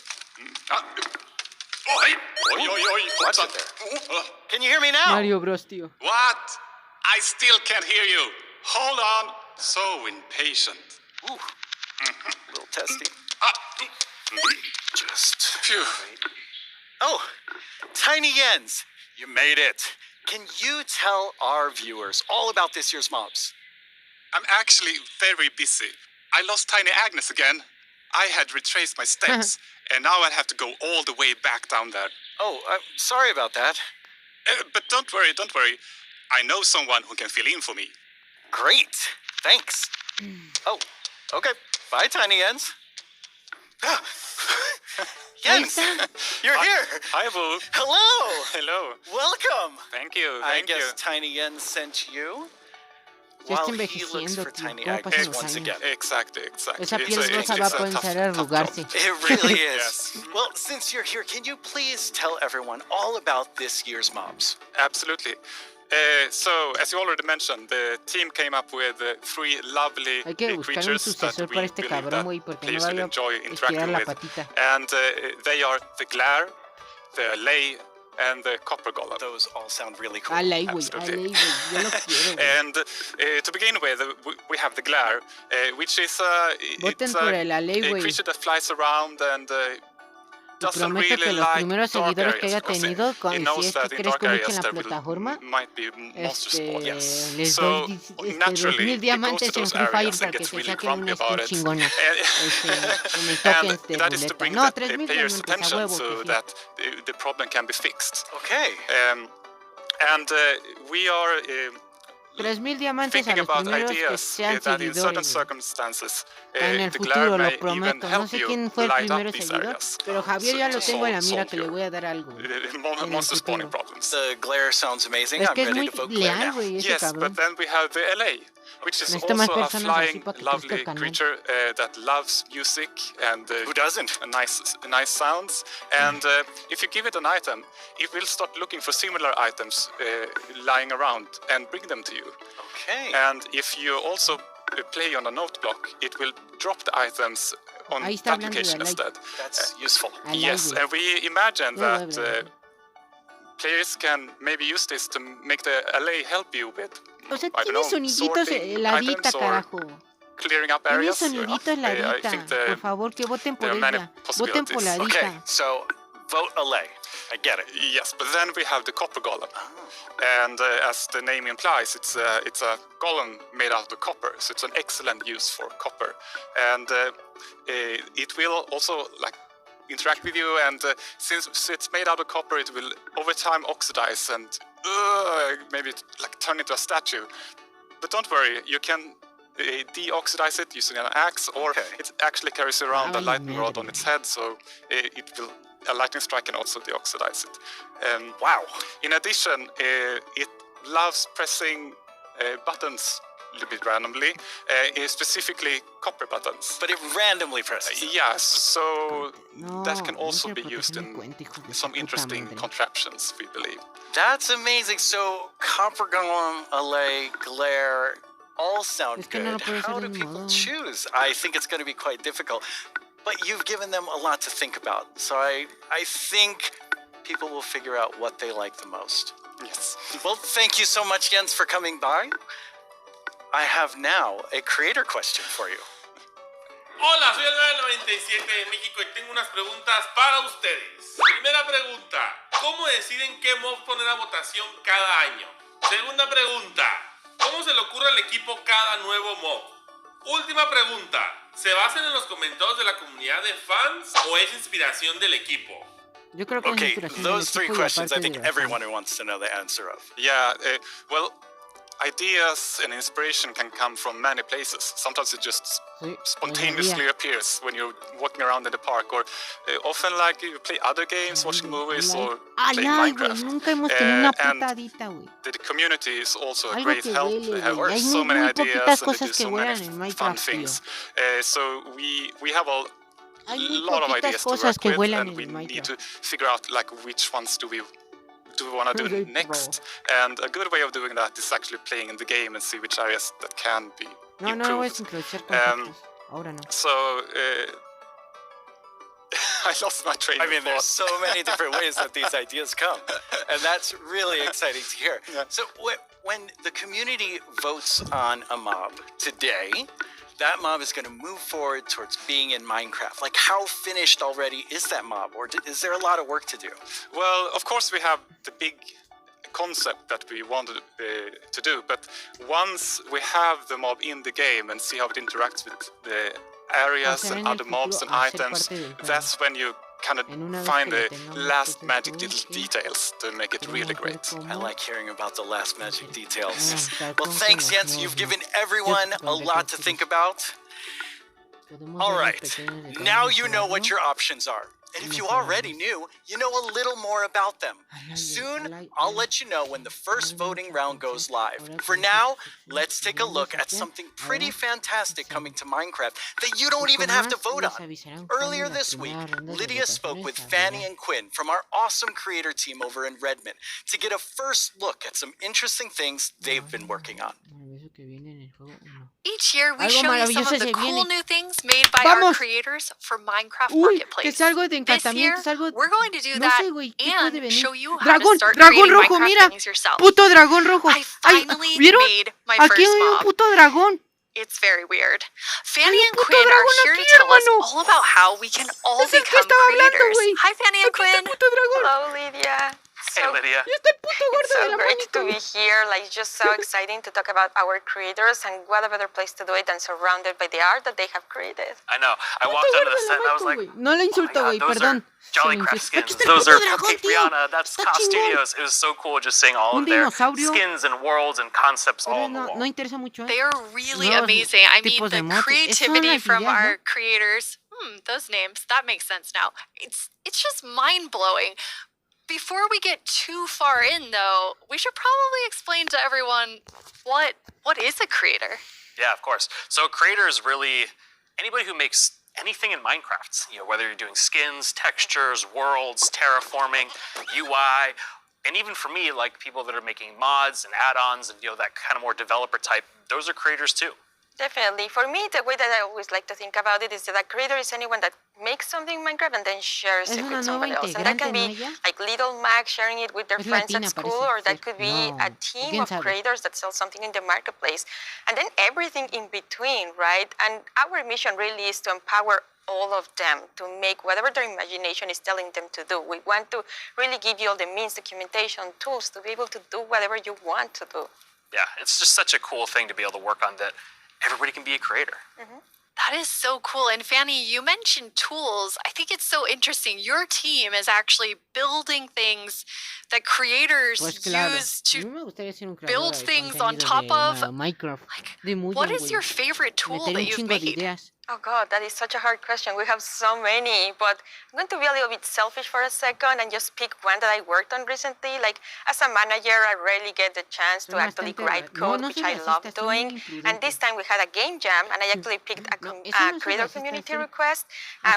Oh, hey. What's up there? Can you hear me now? Mario Bros, tío. What? I still can't hear you. Hold on. So impatient. Ooh. A little testy. Just phew. Oh, Tiny Jens, you made it. Can you tell our viewers all about this year's mobs? I'm actually very busy. I lost Tiny Agnes again. I had retraced my steps, and now I have to go all the way back down there. Oh, sorry about that. But don't worry. I know someone who can fill in for me. Great. Thanks. Oh, okay. Bye, Tiny Jens. Jens, you're here. Hi, Boo. Hello. Hello. Welcome. Thank you. I guess Tiny Jens sent you. While he looks for Tiny Agnes once again. Exactly. Esa piel rosa va a comenzar a arrugarse. It really is. Well, since you're here, can you please tell everyone all about this year's mobs? Absolutely. So, as you already mentioned, the team came up with 3 lovely creatures that we believe that players will enjoy interacting with. And they are the Glare, the Lay, and the Copper Golem. Those all sound really cool. Absolutely. And to begin with, we have the Glare, which is a creature that flies around and doesn't prometo que really los like primeros dark seguidores que areas, haya because tenido, he si knows es que that in crezco dark mucho en areas la there plataforma, might be monster spawn. les So doy 2000 diamantes en Free Fire para que se saquen una skin chingona en el tokens de That is to ruleta. bring No, the 3000 players' diamantes a attention huevo so que sí. that the problem can be fixed. Okay. And we are 3000 diamantes a thinking los about primeros que ideas sean that in certain seguidores. circumstances En el the futuro Glare lo may even prometo. No help sé you quién fue el light primero up these seguidor, areas. pero Javier ya lo tengo en la mira que le solve voy a dar algo. monster spawning problems. The Glare sounds amazing. Es I'm que es ready muy to vote Glare leal, now. güey, ese Yes, cabrón. but then we have the LA, which is Necesito más also a personas así flying, para que crezca lovely el canal. creature that loves music and Who doesn't? Nice sounds. And if you give it an item, it will start looking for similar items lying around and bring them to you. Okay. And if you also play on a note block, it will drop the items on Ahí está that hablando de location Alay. instead. That's useful. Yes, and we imagine that players can maybe use this to make the LA help you with, O sea, I don't tiene know, soniditos sorting heladita, items or carajo. clearing up Tiene areas. sonidito I heladita. think Por favor, que voten por there are many ella. Voten por la possibilities. Okay, Ladita. so vote Alay. I get it. Yes, but then we have the Copper Golem. And as the name implies, it's a golem made out of copper, so it's an excellent use for copper. And it will also interact with you, and since it's made out of copper, it will over time oxidize and maybe turn into a statue. But don't worry, you can deoxidize it using an axe, or it actually carries around a lightning rod on its head, so a lightning strike can also deoxidize it. Wow. In addition, it loves pressing buttons little bit randomly, is specifically copper buttons. But it randomly presses. Yes, so that can No also quiero be used proteger mi in cuenta, hijo de su some puta interesting madre. contraptions, we believe. That's amazing. So copper golem, allay, glare, all sound Es que no lo good. puedo How hacer do de people modo. choose? I think it's going to be quite difficult. But you've given them a lot to think about. So I think people will figure out what they like the most. Yes. Well, thank you so much, Jens, for coming by. I have now a creator question for you. Hola, soy el 997 de México y tengo unas preguntas para ustedes. Primera pregunta, ¿cómo deciden qué mob poner a votación cada año? Segunda pregunta, ¿cómo se le ocurre al equipo cada nuevo mob? Última pregunta, ¿se basan en los comentarios de la comunidad de fans o es inspiración del equipo? Yo creo que es Okay, inspiración del those three equipo y questions I aparte think de la everyone fan. who wants to know the answer of. Yeah, well, ideas and inspiration can come from many places. Sometimes it just Sí, spontaneously appears when you're walking around in the park, or often like you play other games, watching movies, or playing Alay, güey, Minecraft. nunca hemos tenido una And putadita, güey. the community is also a Algo great que help. huele, They have güey. Hay so muy, many muy ideas poquitas and they do cosas que so many huelan en fun Minecraft, tío. things. So we have a Hay muy lot of poquitas ideas to cosas work que with, huelan and we en need to Minecraft. figure out like which ones do we want to do next. And a good way of doing that is actually playing in the game and see which areas that can be No, no voy a improved. sincronizar contactos. Ahora no. So I lost my train I of mean, there's thought. so many different ways that these ideas come, and that's really exciting to hear. Yeah. So when the community votes on a mob today, that mob is going to move forward towards being in Minecraft. Like, how finished already is that mob, or is there a lot of work to do? Well, of course we have the big concept that we wanted to do, but once we have the mob in the game and see how it interacts with the areas Hacer and en el other mobs futuro and hacer items, parte del juego. that's when you kind of En una vez find que the lo tengamos last todo magic esto, little ¿sí? details to make it really Queremos ver great. I cómo like hearing about the last magic details. estar Well, con thanks, los Jens. You've nuevos given mobs. everyone a lot to think about. Podemos All ver los right, pequeños detalles, now you know what mejorarlo. your options are. And if you already knew, you know a little more about them. Soon, I'll let you know when the first voting round goes live. For now, let's take a look at something pretty fantastic coming to Minecraft that you don't even have to vote on. Earlier this week, Lydia spoke with Fanny and Quinn from our awesome creator team over in Redmond to get a first look at some interesting things they've been working on. Maravilloso que viene en el juego uno. Each year, we Algo show you some maravilloso of the se cool viene. new things made by our ¡Vamos! creators for Minecraft Uy, que Marketplace. es algo de This year, encantamiento, es algo... we're going to do No that sé, güey, ¿qué puede and venir? show you how to Dragón, start dragón creating rojo, Minecraft mira. things yourself. Puto dragón rojo. I Ay, finally ¿vieron? made my Aquí first hay un mob. puto dragón. It's very weird. Fanny Hay un and puto Quinn are dragón here to aquí, tell us hermano. all about how we can all Es el que become estaba hablando, creators. güey. Hi, Fanny and Aquí está el Quinn. puto dragón. Hello, Lydia. Hey, Lydia. Y está el puto gordo It's de so la great to Minecon. be here. Like, just so exciting to talk about our creators, and what a better place to do it than surrounded by the art that they have created. I know. I walked out of the set and I was like, No le insulto, güey, those perdón. are Jollycraft skins. Those are Cape Rihanna. That's Está Cost chingón. Studios. It was so cool just seeing all Un of their dinosaurio. skins and worlds and concepts all Pero on the no, wall. no interesa mucho, ¿eh? They are really Nuevos amazing. I mean, tipos de the mods. creativity Son from las ideas, our ¿no? creators. Those names. That makes sense now. It's just mind-blowing. Before we get too far in, though, we should probably explain to everyone what is a creator. Yeah, of course. So a creator is really anybody who makes anything in Minecraft. You know, whether you're doing skins, textures, worlds, terraforming, UI, and even for me, like people that are making mods and add-ons and that kind of more developer type, those are creators too. Definitely. For me, the way that I always like to think about it is that a creator is anyone that makes something in Minecraft and then shares Es it una with nueva somebody else. And that integrante, can ¿no, be ella? like little Mac sharing it with their Es friends latina, at school, parece or that ser. could be No, a team quién of sabe. creators that sell something in the marketplace. And then everything in between, right? And our mission really is to empower all of them to make whatever their imagination is telling them to do. We want to really give you all the means, documentation, tools to be able to do whatever you want to do. Yeah, it's just such a cool thing to be able to work on that everybody can be a creator. That is so cool. And Fanny, you mentioned tools. I think it's so interesting. Your team is actually building things that creators Pues claro. use A mí to me gustaría ser un build creador de things on contenido top de of. Minecraft. De mucho, What is güey. your favorite tool Meter that un you've chingo de made? ideas. Oh God, that is such a hard question. We have so many, but I'm going to be a little bit selfish for a second and just pick one that I worked on recently. Like, as a manager, I rarely get the chance to actually write code, which I love doing. And this time we had a game jam, and I actually picked a creator community request,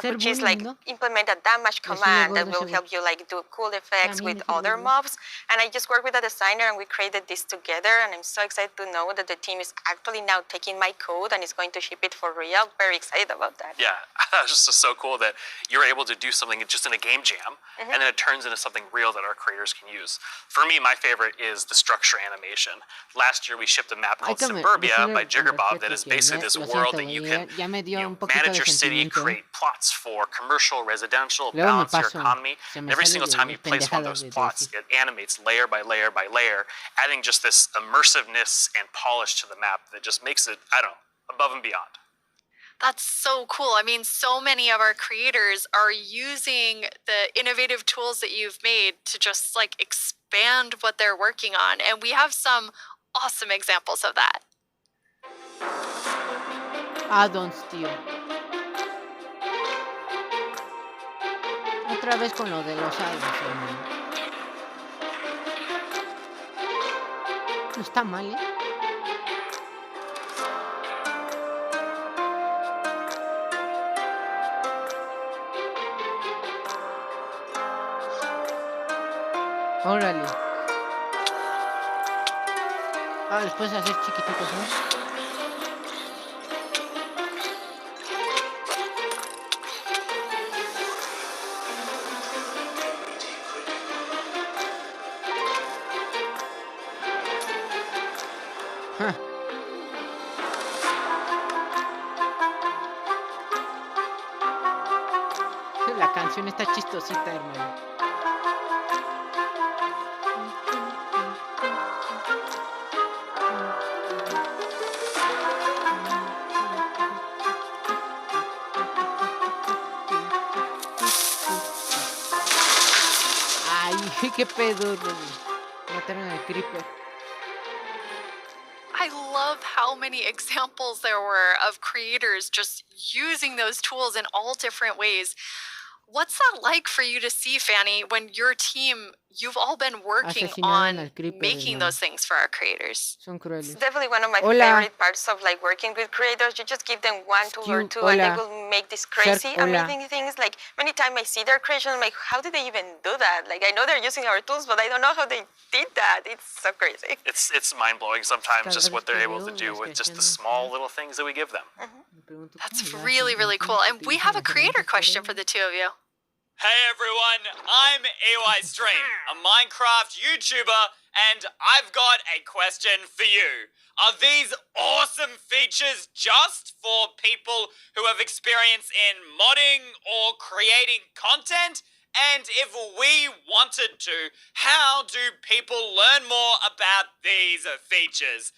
which is like implement a damage command that will help you like do cool effects with other mobs. And I just worked with a designer, and we created this together. And I'm so excited to know that the team is actually now taking my code and is going to ship it for real. Very excited about that. Yeah, that was just so cool that you're able to do something just in a game jam, and then it turns into something real that our creators can use. For me, my favorite is the structure animation. Last year, we shipped a map called Suburbia by Jiggerbob that is basically this world that you can manage your city, create plots for commercial, residential, balance your economy. And every single time you place one of those plots, it animates layer by layer by layer, adding just this immersiveness and polish to the map that just makes it, I don't know, above and beyond. That's so cool. I mean, so many of our creators are using the innovative tools that you've made to just like expand what they're working on. And we have some awesome examples of that. Addons, tío. Otra vez con lo de los addons, hermano. No está mal, ¿eh? Órale. Les puedes hacer chiquititos, ¿no? La canción está chistosita, hermano. ¿Qué pedo? Mataron al creeper. I love how many examples there were of creators just using those tools in all different ways. What's that like for you to see, Fanny, when your team, you've all been working on making those things for our creators? It's definitely one of my favorite parts of like working with creators. You just give them one tool or two and they will make these crazy, amazing things. Like many times I see their creation, I'm like, how did they even do that? Like I know they're using our tools, but I don't know how they did that. It's so crazy. It's mind-blowing sometimes just what they're able to do with just the small little things that we give them. That's really, really cool. And we have a creator question for the two of you. Hey everyone, I'm EYStream, a Minecraft YouTuber, and I've got a question for you. Are these awesome features just for people who have experience in modding or creating content? And if we wanted to, how do people learn more about these features?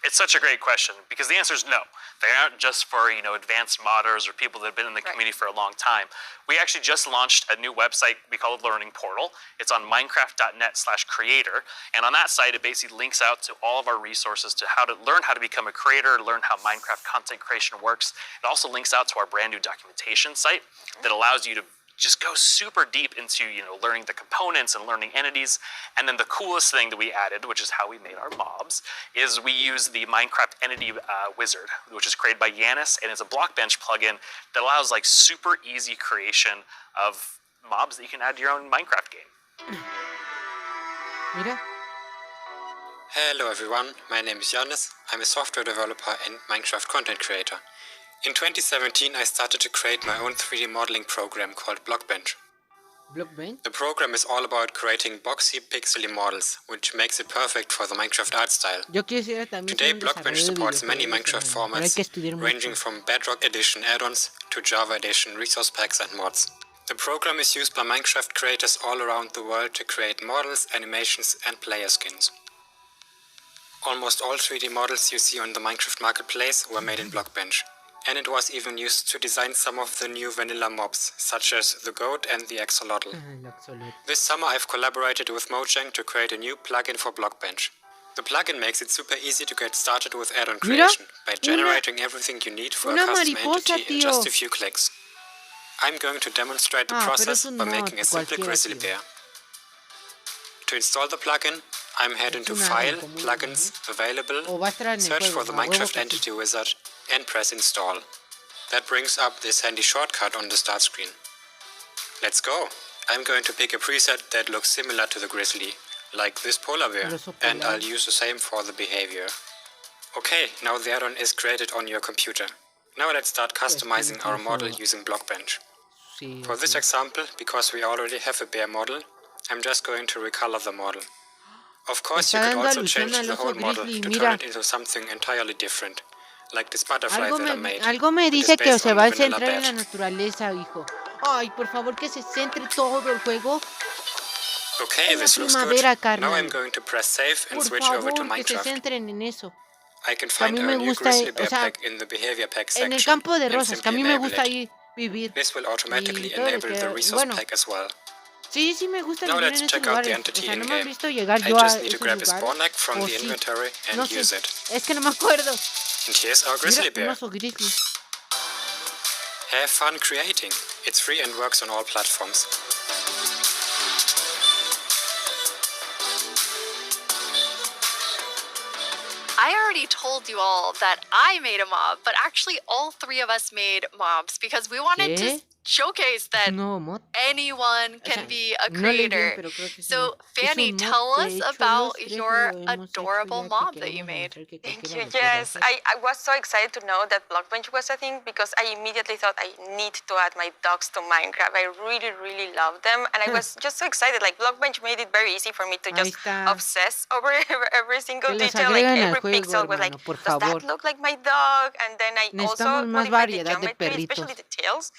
It's such a great question because the answer is no. They aren't just for, advanced modders or people that have been in the community for a long time. We actually just launched a new website we call the Learning Portal. It's on minecraft.net/creator. And on that site, it basically links out to all of our resources to how to learn how to become a creator, learn how Minecraft content creation works. It also links out to our brand new documentation site that allows you to just go super deep into, learning the components and learning entities. And then the coolest thing that we added, which is how we made our mobs, is we use the Minecraft entity wizard, which is created by Yanis, and it's a Blockbench plugin that allows like super easy creation of mobs that you can add to your own Minecraft game. Mira. Hello everyone, my name is Yanis. I'm a software developer and Minecraft content creator. In 2017, I started to create my own 3D modeling program called Blockbench. The program is all about creating boxy, pixely models, which makes it perfect for the Minecraft art style. Today, Blockbench supports many Minecraft formats, ranging from Bedrock Edition add-ons to Java Edition resource packs and mods. The program is used by Minecraft creators all around the world to create models, animations, and player skins. Almost all 3D models you see on the Minecraft marketplace were made in Blockbench. And it was even used to design some of the new vanilla mobs, such as the goat and the axolotl. This summer I've collaborated with Mojang to create a new plugin for Blockbench. The plugin makes it super easy to get started with add-on creation by generating everything you need for a custom entity in just a few clicks. I'm going to demonstrate the process by making a simple grizzly bear. To install the plugin, I'm heading to File, Plugins, Available, search for the Minecraft Entity Wizard, and press Install. That brings up this handy shortcut on the start screen. Let's go! I'm going to pick a preset that looks similar to the grizzly, like this polar bear, and I'll use the same for the behavior. Okay, now the add-on is created on your computer. Now let's start customizing our model using Blockbench. For this example, because we already have a bear model, I'm just going to recolor the model. Of course, you could also change the whole model to turn it into something entirely different, like this butterfly that I made. Algo me dice que se va a centrar en la naturaleza, hijo. Ay, por favor, que se centre todo el juego. Okay, this looks good. Now I'm going to press save and switch over to Minecraft. I can find our new grizzly bear pack in the behavior pack section. En el campo de rosas, que a mí me gusta ahí vivir. This will automatically enable the resource pack as well. Sí, sí me gusta now vivir let's en check esos out the lugares. entity O sea, no in me has game. visto llegar I yo a just need to esos grab a lugares. spawn egg from O the sí. inventory and No sé. use it. Es que no me acuerdo. And here's our grizzly Mira, bear. un oso grizzly. Have fun creating. It's free and works on all platforms. I already told you all that I made a mob, but actually all three of us made mobs because we wanted to showcase that anyone can be a creator. So, Fanny, tell us about your adorable mob that you made. Thank you. Yes, I was so excited to know that Blockbench was a thing because I immediately thought I need to add my dogs to Minecraft. I really, really love them. And I was just so excited. Like, Blockbench made it very easy for me to just obsess over every single detail. Like, every pixel was like, does that look like my dog? And then I also modified the geometry, especially the tails,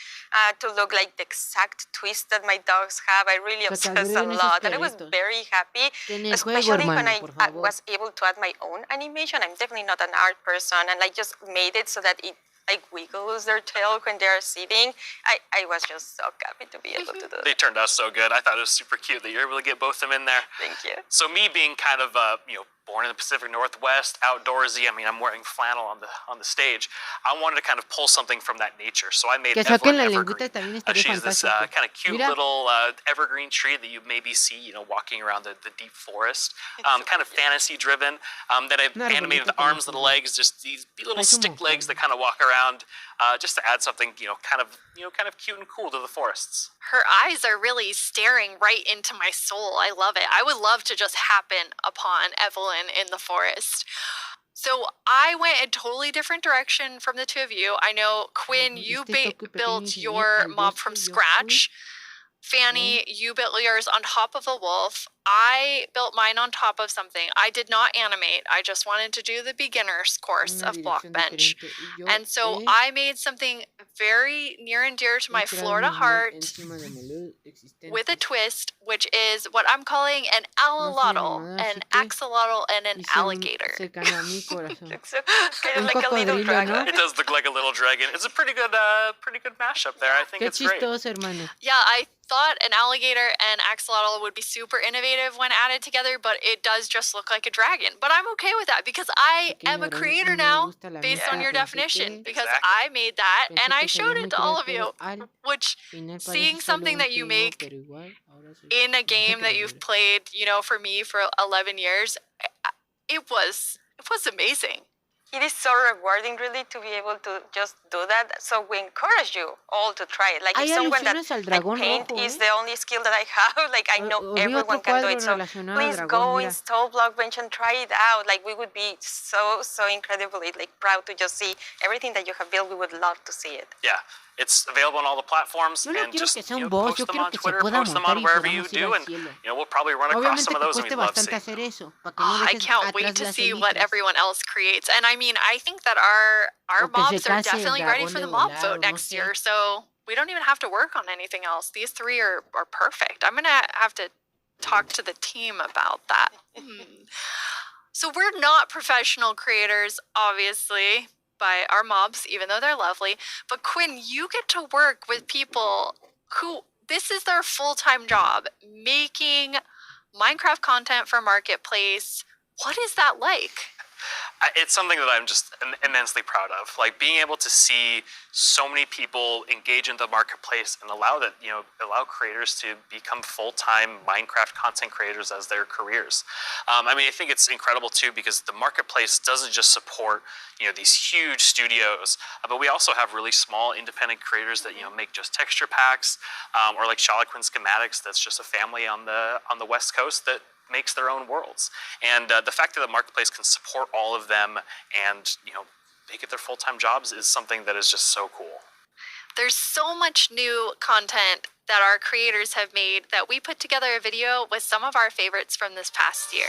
to look like the exact twist that my dogs have. I really obsessed a lot. And I was very happy, especially when I was able to add my own animation. I'm definitely not an art person, and I just made it so that it like wiggles their tail when they're sitting. I was just so happy to be able to do that. They turned out so good. I thought it was super cute that you're able to get both of them in there. Thank you. So me being kind of born in the Pacific Northwest, outdoorsy. I mean, I'm wearing flannel on the stage. I wanted to kind of pull something from that nature, so I made Evelyn Evergreen. She's this kind of cute little evergreen tree that you maybe see, walking around the deep forest. Kind of fantasy-driven. Then I animated the arms and the legs, just these little stick legs that kind of walk around, just to add something, kind of cute and cool to the forests. Her eyes are really staring right into my soul. I love it. I would love to just happen upon Evelyn in the forest. So I went a totally different direction from the two of you. I know, Quinn, you built your mob from scratch. Fanny, you built yours on top of a wolf. I built mine on top of something. I did not animate. I just wanted to do the beginner's course of Blockbench. And so I made something very near and dear to my Florida heart with a twist, which is what I'm calling an axolotl, an axolotl, and an alligator. It's kind of like a little dragon. It does look like a little dragon. It's a pretty good mashup there. I think it's great. Yeah, I thought an alligator and axolotl would be super innovative when added together, but it does just look like a dragon. But I'm okay with that because I am a creator now based on your definition, because I made that and I showed it to all of you, which seeing something that you make in a game that you've played, for me for 11 years, it was amazing. It is so rewarding, really, to be able to just do that. So we encourage you all to try it. Like, if someone that paint is the only skill that I have, like, I know everyone can do it. So please go install Blockbench and try it out. Like, we would be so incredibly proud to just see everything that you have built. We would love to see it. Yeah. It's available on all the platforms, and just post them on Twitter, post them on wherever you do, and we'll probably run across some of those, and we'd love to see. I can't wait to see what everyone else creates. And I mean, I think that our mobs are definitely ready for the mob vote next year, so we don't even have to work on anything else. These three are perfect. I'm gonna have to talk to the team about that. So we're not professional creators, obviously, by our mobs, even though they're lovely. But Quinn, you get to work with people who, this is their full-time job, making Minecraft content for Marketplace What is that like? It's something that I'm just immensely proud of. Like being able to see so many people engage in the marketplace and allow creators to become full-time Minecraft content creators as their careers. I mean, I think it's incredible too because the marketplace doesn't just support these huge studios, but we also have really small independent creators that make just texture packs, or like Charloquin Schematics. That's just a family on the West Coast that makes their own worlds, and the fact that the marketplace can support all of them and make it their full-time jobs is something that is just so cool. There's so much new content that our creators have made that we put together a video with some of our favorites from this past year.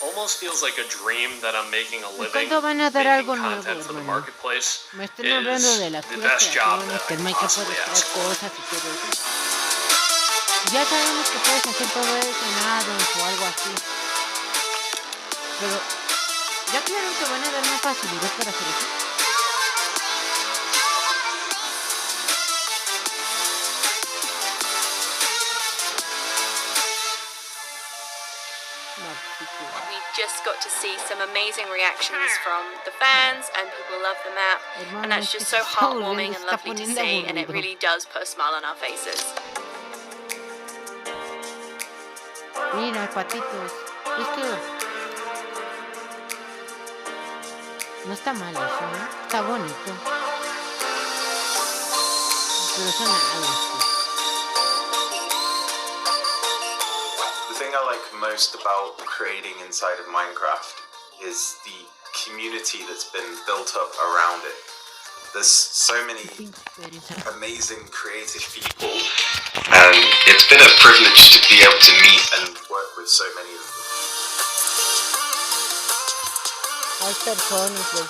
Almost feels like a dream that I'm making a living. ¿Cuándo van a dar algo nuevo, Content for the hermano? marketplace Me están hablando de las the best job creaciones, that que I el could Minecraft puede possibly crear ask for. cosas y todo eso. Ya sabemos que puedes hacer todo eso en addons o algo así. Pero, ¿ya creyeron que van a dar más facilidad para hacer eso? We just got to see some amazing reactions from the fans, and people love the map, and that's just so heartwarming and lovely to see, and it really does put a smile on our faces. Mira, patitos. Es que no está mal eso, ¿no? Está bonito. Pero son alas. The thing I like most about creating inside of Minecraft is the community that's been built up around it. There's so many amazing creative people, and it's been a privilege to be able to meet and work with so many of them. Hay personas, güey.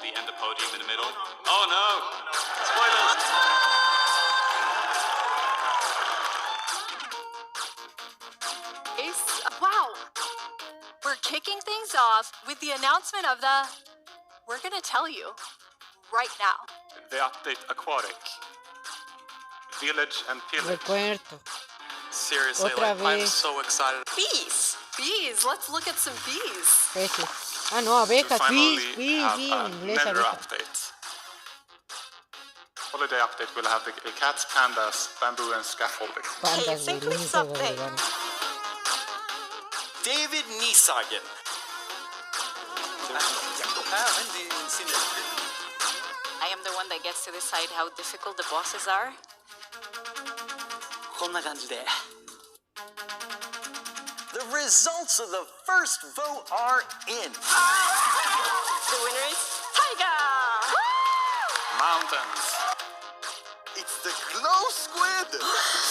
The ender podium in the middle. Oh no! Spoilers! Wow! We're kicking things off with the announcement of the... We're gonna tell you right now. The update Aquatic. Village and Pillage. Recuerdo. Seriously, Otra like, I'm vez. so excited. Bees! Bees! Let's look at some bees. Peces. Ah, no, abejas. Bees, bees, have bees. a En inglés, Nether abejas. update. Holiday update will have the cats, pandas, bamboo, and scaffolding. Pandas, güey. Lo único que agregaron. David Niesagen. I am the one that gets to decide how difficult the bosses are. こんな感じで The results of the first vote are in. The winner is Tiger! Mountains. It's the Glow Squid!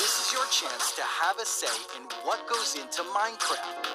This is your chance to have a say in what goes into Minecraft.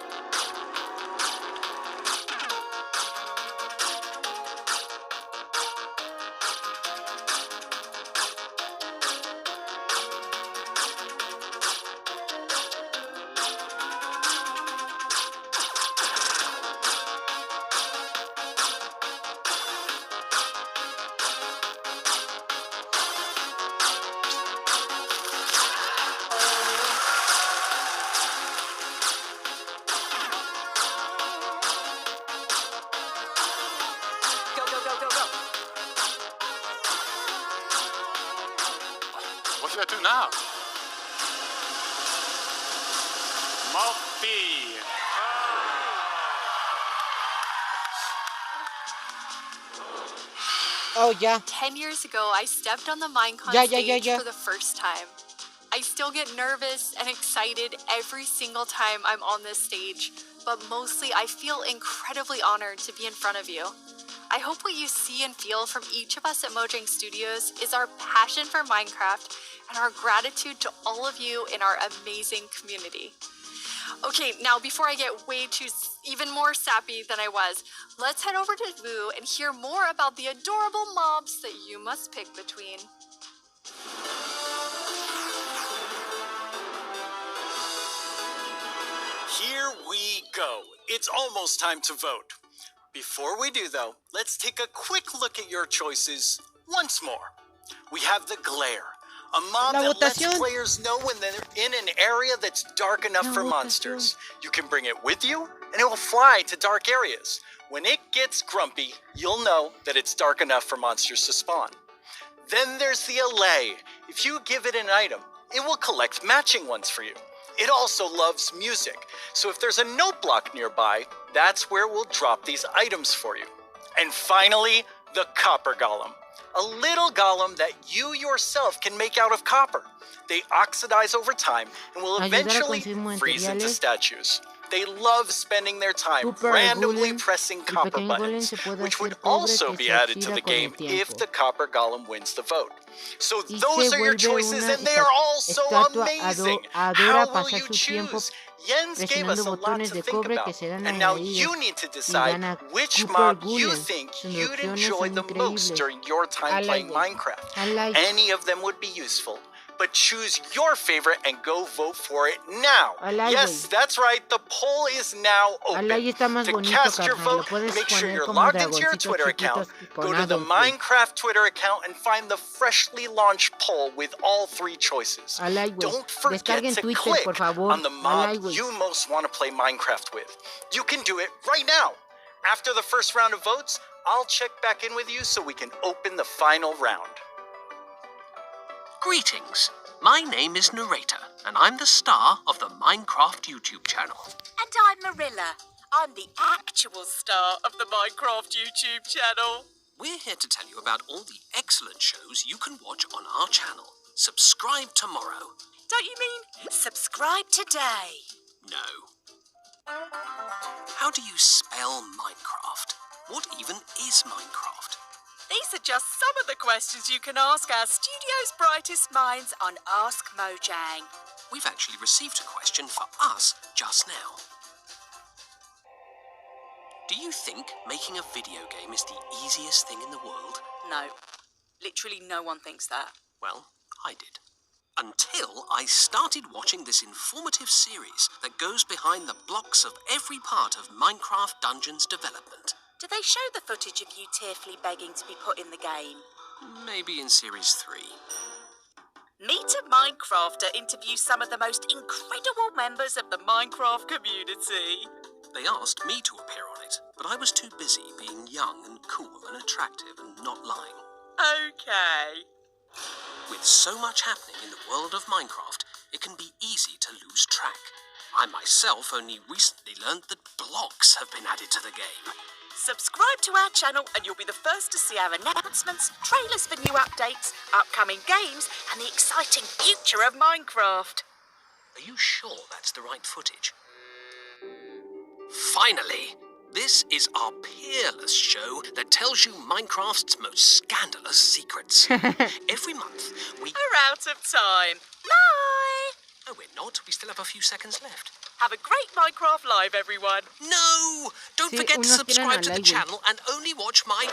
What should I do now? Moppy. Oh, yeah. 10 years ago, I stepped on the Minecon stage for the first time. I still get nervous and excited every single time I'm on this stage, but mostly I feel incredibly honored to be in front of you. I hope what you see and feel from each of us at Mojang Studios is our passion for Minecraft and our gratitude to all of you in our amazing community. Okay, now before I get even more sappy than I was, let's head over to Vu and hear more about the adorable mobs that you must pick between. Here we go. It's almost time to vote. Before we do, though, let's take a quick look at your choices once more. We have the Glare, a mob that lets players know when they're in an area that's dark enough for monsters. You can bring it with you, and it will fly to dark areas. When it gets grumpy, you'll know that it's dark enough for monsters to spawn. Then there's the Allay. If you give it an item, it will collect matching ones for you. It also loves music, so if there's a note block nearby, that's where we'll drop these items for you. And finally, the Copper Golem. A little golem that you yourself can make out of copper. They oxidize over time and will eventually freeze into statues. They love spending their time randomly pressing copper buttons, which would also be added to the game if the Copper Golem wins the vote. So those are your choices, and they are all so amazing. How will you choose? Jens gave us a lot to think about, and now you need to decide which mob you think you'd enjoy the most during your time playing Minecraft. Any of them would be useful, but choose your favorite and go vote for it now. Yes, that's right, the poll is now open. To cast your vote, make sure you're logged into your Twitter account, go to the Minecraft Twitter account and find the freshly launched poll with all 3 choices. Don't forget to click on the mob you most want to play Minecraft with. You can do it right now. After the first round of votes, I'll check back in with you so we can open the final round. Greetings. My name is Narrator, and I'm the star of the Minecraft YouTube channel. And I'm Marilla. I'm the actual star of the Minecraft YouTube channel. We're here to tell you about all the excellent shows you can watch on our channel. Subscribe tomorrow. Don't you mean subscribe today? No. How do you spell Minecraft? What even is Minecraft? These are just some of the questions you can ask our studio's brightest minds on Ask Mojang. We've actually received a question for us just now. Do you think making a video game is the easiest thing in the world? No. Literally no one thinks that. Well, I did. Until I started watching this informative series that goes behind the blocks of every part of Minecraft Dungeons development. Do they show the footage of you tearfully begging to be put in the game? Maybe in Series 3. Meet a Minecrafter interviews some of the most incredible members of the Minecraft community. They asked me to appear on it, but I was too busy being young and cool and attractive and not lying. Okay. With so much happening in the world of Minecraft, it can be easy to lose track. I myself only recently learned that blocks have been added to the game. Subscribe to our channel and you'll be the first to see our announcements, trailers for new updates, upcoming games, and the exciting future of Minecraft. Are you sure that's the right footage? Finally! This is our peerless show that tells you Minecraft's most scandalous secrets. Every month, we... We're out of time. Bye! No, we're not. We still have a few seconds left. Have a great Minecraft Live, everyone. No! Don't forget to subscribe to the channel and only watch my...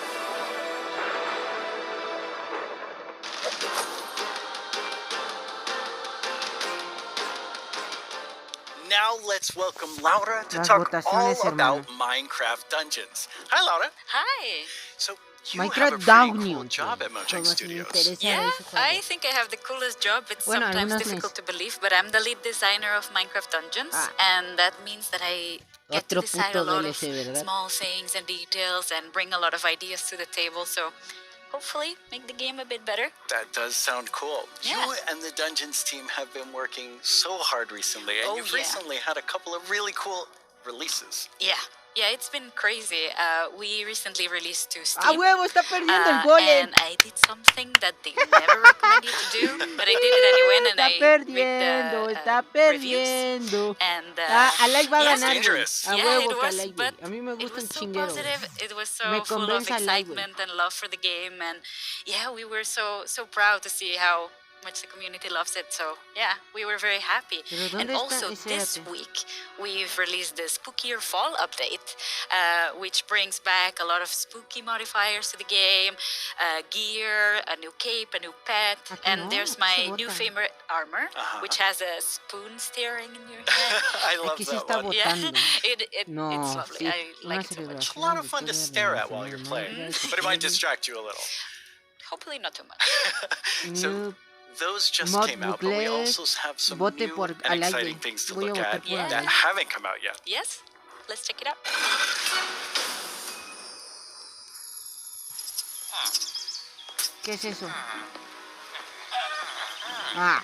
Now let's welcome Laura to talk all about Minecraft Dungeons. Hi, Laura. Hi. So you have a pretty cool job at Mojang Studios. Yeah, I think I have the coolest job. It's sometimes difficult to believe, but I'm the lead designer of Minecraft Dungeons, and that means that I get to design a lot of small things and details and bring a lot of ideas to the table, so hopefully make the game a bit better. That does sound cool. Yeah. You and the Dungeons team have been working so hard recently, and you've recently had a couple of really cool releases. Yeah, Yeah, it's been crazy. We recently released to Steam. ¡Ah, huevo! Está perdiendo el golem. And I did something that they never recommend you to do, but I did it anyway, and Está I perdiendo, read está the reviews. perdiendo. And Alay va a yes, ganar, güey. dangerous. A Yeah, huevo it que was, Alay, but güey. A mí me it gusta was un so chinguero, güey. positive. It was so Me full of convence Alay, güey. excitement and love for the game, and yeah, we were so proud to see how much the community loves it. So yeah, we were very happy. Pero And ¿dónde está? also this Espérate. week we've released the Spookier Fall update, which brings back a lot of spooky modifiers to the game, gear, a new cape, a new pet, and no, there's aquí my se new bota. favorite armor, which has a spoon staring in your head. I love Aquí se that está one. botando. It's No, lovely. sí, I una like it so much. It's a lot of fun to stare at while you're playing, but it might distract you a little. Hopefully not too much. So those just Mod came out, but we Bucles, also have some vote new por and Alay, exciting güey. things to Voy a look votar at por that Alay. haven't come out yet. Yes, let's check it out. ¿Qué es eso? Ah.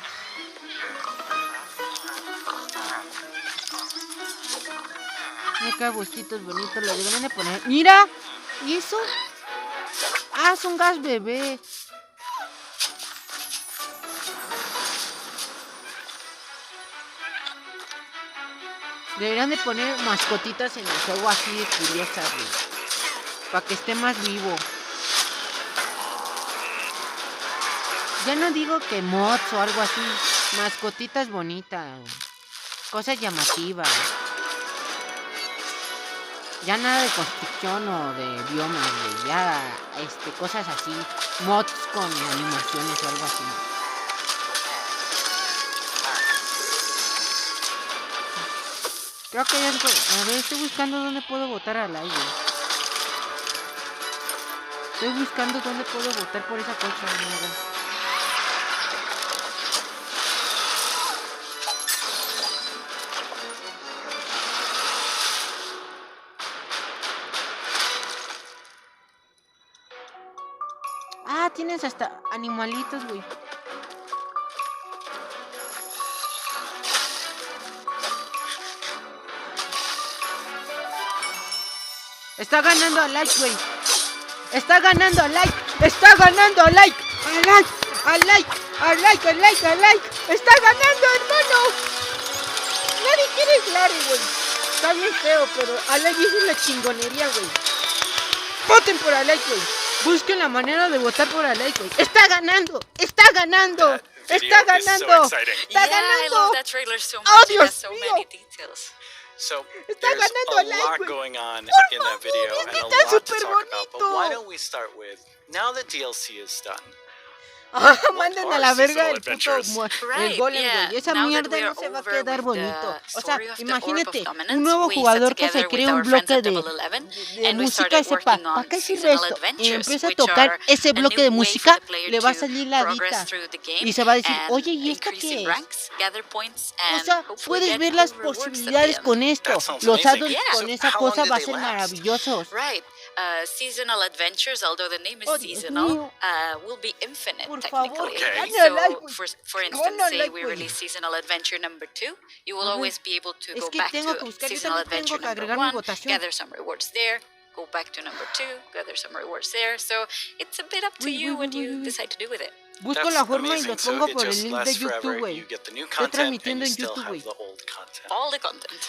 Mira qué abustitos bonitos, lo deben de poner. ¡Mira! ¿Y eso? Ah, es un gas bebé. Deberían de poner mascotitas en el juego así de curiosas, güey. Para que esté más vivo. Ya no digo que mods o algo así. Mascotitas bonitas. Cosas llamativas. Ya nada de construcción o de biomas, güey. Ya, cosas así. Mods con animaciones o algo así. Creo que ya... A ver, estoy buscando dónde puedo votar al aire. Estoy buscando dónde puedo votar por esa cosa, mierda. Ah, tienes hasta animalitos, güey. Está ganando a like, güey. Está ganando a like. Está ganando a like. A like. A like. A like. A like. A like. Está ganando, hermano. Nadie quiere Clary, güey. Está bien feo, pero a like es una chingonería, güey. Voten por a like, güey. Busquen la manera de votar por a like, güey. Está ganando. Está ganando. Está ganando. Está ganando. I love that trailer so much. Oh, It has Dios so mío. many details. So Está there's ganando a like, lot güey. going on Por in that video favor, and es a que está lot to súper talk about. But why bonito. don't we start with, now that DLC is done, Manden a la verga el puto adventures? el golem, güey. Esa mierda no se va a quedar bonito. O sea, imagínate, un nuevo jugador que se cree un bloque de música y sepa, ¿para qué sirve esto? Y empieza a tocar ese bloque de música, le va a salir la dita. Y se va a decir, oye, ¿y esto qué es? O sea, puedes ver las posibilidades con esto. Los adults con esa cosa va a ser maravillosos. Right. Seasonal adventures, although the name is seasonal, will be infinite technically. So, for instance, say we release seasonal adventure number 2, you will always be able to go back to seasonal adventure number 1, gather some rewards there, go back to number 2, gather some rewards there. So it's a bit up to you what you decide to do with it. Busco la forma y los pongo por el link de YouTube, güey. Estoy transmitiendo en YouTube, güey. All the content.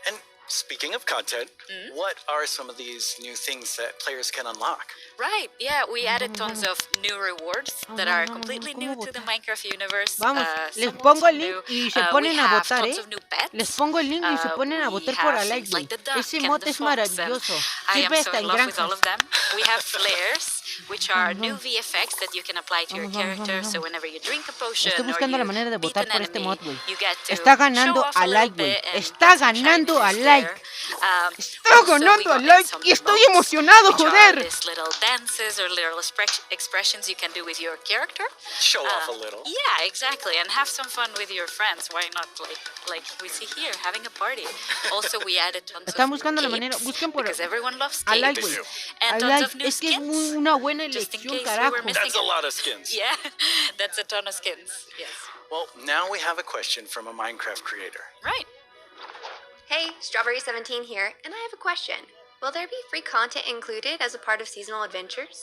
And speaking of content, what are some of these new things that players can unlock? Right, yeah, we added tons of new rewards that are completely new to the Minecraft universe. Vamos, les pongo el link y se ponen a votar, Les pongo el link y se ponen a votar por Alay, güey. Ese mod es maravilloso. Sirve hasta en granjas. We have flares, which are new VFX that you can apply to your character. So whenever you drink a potion Estoy buscando la manera de beat votar an por este enemy, mod, güey. you get to Está ganando show off a a like, little güey. bit and Está get some ganando a shiny like. there. Está ganando a like y estoy emocionado, joder. These little dances or little expressions you can do with your character. Show off a little. Yeah, exactly, and have some fun with your friends. Why not? Like we see here, having a party. Also, we added tons Están of buscando la capes, manera, busquen por because everyone loves a like, capes. güey. And A tons like, of new es que es skins. una buena Just in elección, case we carajo. were missing That's a lot of skins. Yeah, that's a ton of skins. Yes. Well, now we have a question from a Minecraft creator. Right. Hey, Strawberry17 here, and I have a question. Will there be free content included as a part of seasonal adventures?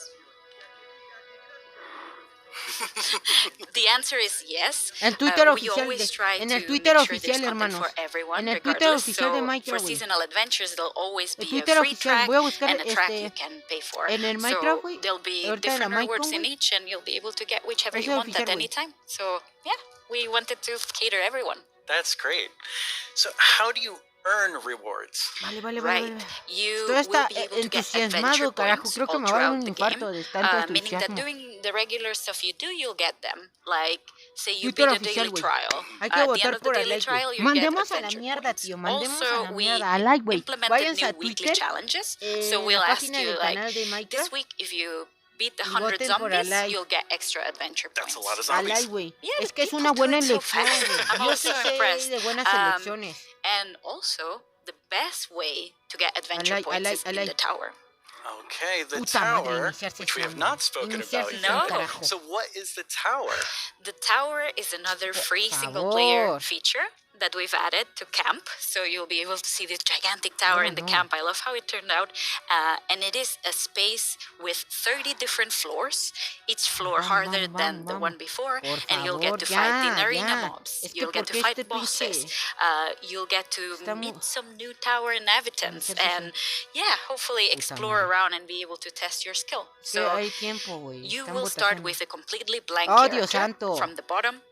The answer is yes. El Twitter We oficial always de, try en to el Twitter make sure oficial, there's content hermanos. for everyone, En el Twitter regardless. oficial de So Minecraft, for güey. seasonal adventures, there'll always El be a Twitter free oficial, track voy a buscar and a track you can pay for. en el Minecraft, So güey. there'll be Ahorita en la different rewards Minecon, in güey. each, and you'll be able to get whichever Ese you want oficial, at any güey. time. So yeah, we wanted to cater everyone. That's great. So how do you earn rewards? Right. You Estoy hasta will be able to get adventure entusiasmado, carajo. points Creo que all me va a dar throughout un the infarto game, de tanto meaning that entusiasmo. doing the regular stuff you do, you'll get them. Like, say you Twitter beat a oficial, daily güey. trial. Hay que At the end votar of the por daily like, trial, güey. you get Mandemos a la adventure mierda, points. tío. Mandemos a Also, la we mierda. A like, güey. implemented Váyanse a new weekly Twitter. challenges. So En we'll la ask página you, del like, canal de this Minecraft. week, if you beat the Y 100 voten por zombies, Alay. you'll get extra adventure points. That's a lot of A zombies. like, güey. Yeah, Es the que es people una do buena it so elección, fast. güey. I'm Yo also sí sé impressed. de buenas elecciones. And also, the best way to get adventure points is in the tower. Okay, the Puta madre, tower, iniciarse which we have sin- not spoken about iniciarse sin yet. carajo. So what is the tower? The tower is another free single-player favor. feature that we've added to camp, so you'll be able to see this gigantic tower in the camp. I love how it turned out, and it is a space with 30 different floors, each floor harder than the one before, and you'll get to fight in arena mobs. You'll get to fight bosses. You'll get to meet some new tower inhabitants, and yeah, hopefully explore around and be able to test your skill. So hay tiempo, güey. you Están will start votaciones. with a completely blank Oh, Dios character santo. from the bottom,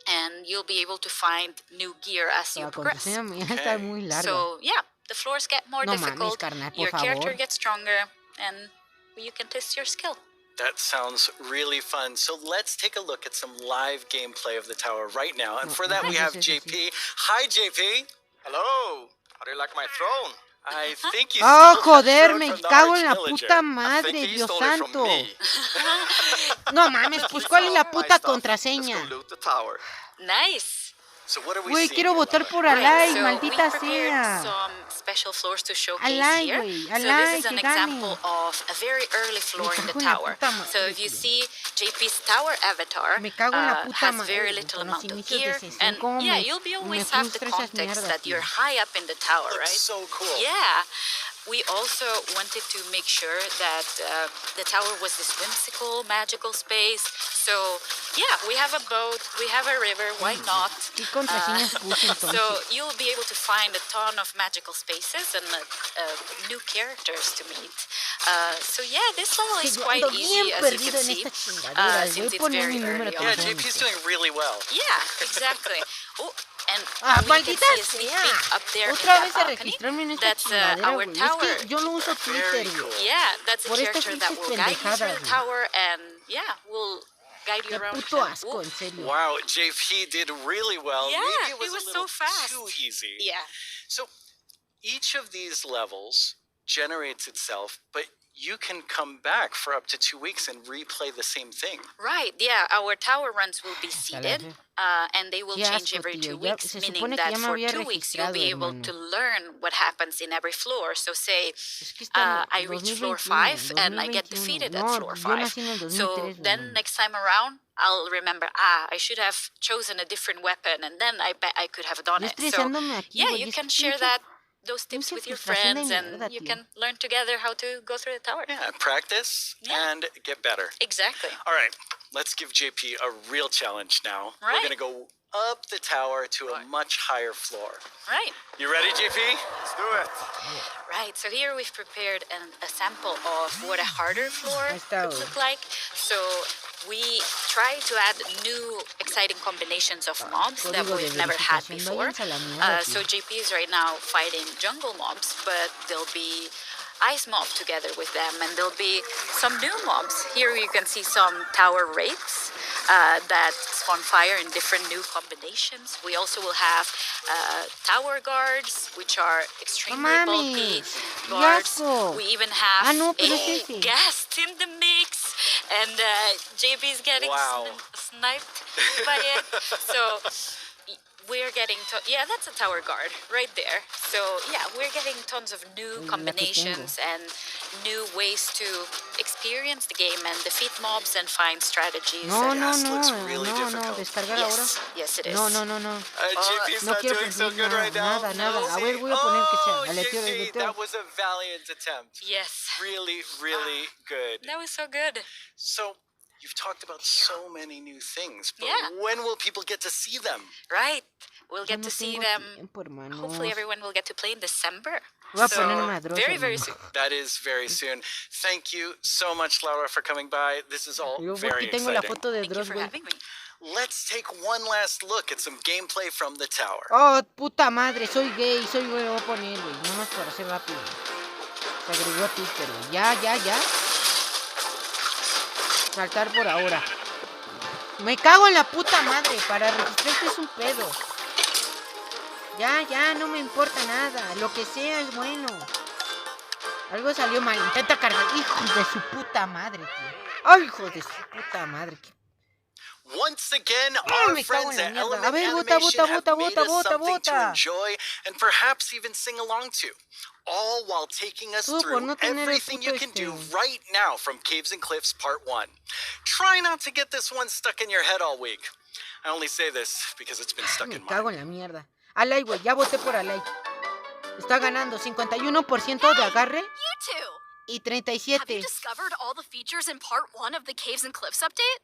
and you'll be able to find new gear as you La progress. contraseña mía está muy larga. So yeah, the floors get more No mames, difficult, carnal, por your character favor. gets stronger, and you can test your skill. That sounds really fun. So let's take a look at some live gameplay of the tower right now. And for that, we have JP. Hi, JP. Hello. How do you like my throne? I think you Oh, stole that joder, throne me from the cago en la Arch-Villager. puta I madre, think he Dios stole it from santo. me. No mames, pues ¿cuál es la puta Let's contraseña? go loot the tower. Nice. So what are we Güey, seeing quiero here, votar Laura? por Alay, So maldita we prepared sea. some special floors to showcase Alay, here. güey, So Alay, this is an que gane. example of a very early floor in the cago en la tower. puta madre, So if you see JP's tower avatar, Me cago en la puta has madre, very güey, little con los amount of inicios de gear, sesión, and cómo yeah, me- you'll be me always have the frustra esas context mierdas, that tío. you're high up in the tower, Looks right? so cool. Yeah. We also wanted to make sure that the tower was this whimsical, magical space. So, yeah, we have a boat, we have a river, why not? ¿Qué contraseñas puse entonces? So, you'll be able to find a ton of magical spaces and new characters to meet. So, yeah, this level is Yo quite ando easy, bien as you perdido can en see, estas chingaderas. Voy since a it's poner very mi número early Yeah, on. JP's doing really well. Yeah, exactly. Oh, and Ah, we can maldita see a sneak sea. peek up there in Otra that vez a balcony. registrarme en esta That's chingadera, our güey. tower. Es que yo no uso Twitter, güey. Yeah, that's a Por estas character that pinches will guide you through pendejadas, the güey. tower, and yeah, will guide you Qué around. puto and- asco, en serio. Wow, JP did really well. Yeah, Maybe it he was, was a so little fast. too easy. Yeah. So each of these levels generates itself, but you can come back for up to 2 weeks and replay the same thing. Right, yeah, our tower runs will be seeded, and they will Qué change asco, every tío. 2 Ya- weeks, se meaning supone que that ya me for había 2 weeks you'll registrado, be able hermano. to learn what happens in every floor. So say que está I en reach floor 2021, 5 and I get 2021. defeated No, at floor yo 5. nací en el So 2003, then hermano. next time around, I'll remember, I should have chosen a different weapon, and then I bet I could have done Yo it. So estresándome aquí, yeah, güey. you Es can que share pinche- that those tips pinche with your frustración de friends, and mierda, you tío. can learn together how to go through the tower. Yeah, practice and get better. Exactly. All right, let's give JP a real challenge now. We're Right. going to go up the tower to a much higher floor. Right. You ready, JP? Let's do it. Right, so here we've prepared a sample of what a harder floor could look like. So we try to add new exciting combinations of mobs that Código de we've never had verificación, before. váyanse a la mierda, So tío. JP is right now fighting jungle mobs, but there'll be ice mob together with them, and there'll be some new mobs. Here you can see some tower wraiths that spawn fire in different new combinations. We also will have tower guards, which are extremely bulky mames, guards. asco. We even have Ah, no, pero es a ese. guest in the mix, and JB's getting Wow. sniped by it. So we're getting yeah, that's a tower guard right there. So yeah, we're getting tons of new combinations and new ways to experience the game and defeat mobs and find strategies. No, descargar ahora. Yes, it is. No. GP's No not quiero doing so conseguir good right now. nada. A ver, voy a poner que sea. GP, that was a valiant attempt. Yes. Really good. That was so good. So, you've talked about so many new things, but Yeah. when will people get to see them? Right. We'll get to see them. Hopefully everyone will get to play in December. So, very soon. That is very soon. Thank you so much, Laura, for coming by. This is all very exciting. Thank you for having me. Let's take one last look at some gameplay from the tower. Oh, puta madre, soy gay, soy güey, lo voy a poner, güey, nada más para hacer rápido. Se agregó a Twitter, güey. Ya. Saltar por ahora. Me cago en la puta madre, para registrarte es un pedo. Ya, no me importa nada, lo que sea es bueno. Algo salió mal, intenta cargar. Hijos de su puta madre, tío. Ay, hijos de su puta madre. Once again, our friends at Element Animation have made us something to enjoy and perhaps even sing along to. All while taking us through everything you can do right now from Caves and Cliffs Part 1. Try not to get this one stuck in your head all week. I only say this because it's been stuck in mine. Me cago en la mierda. Alay, güey, ya voté por Alay. Está ganando 51% de agarre y 37. Have you discovered all the features in Part 1 of the Caves and Cliffs update?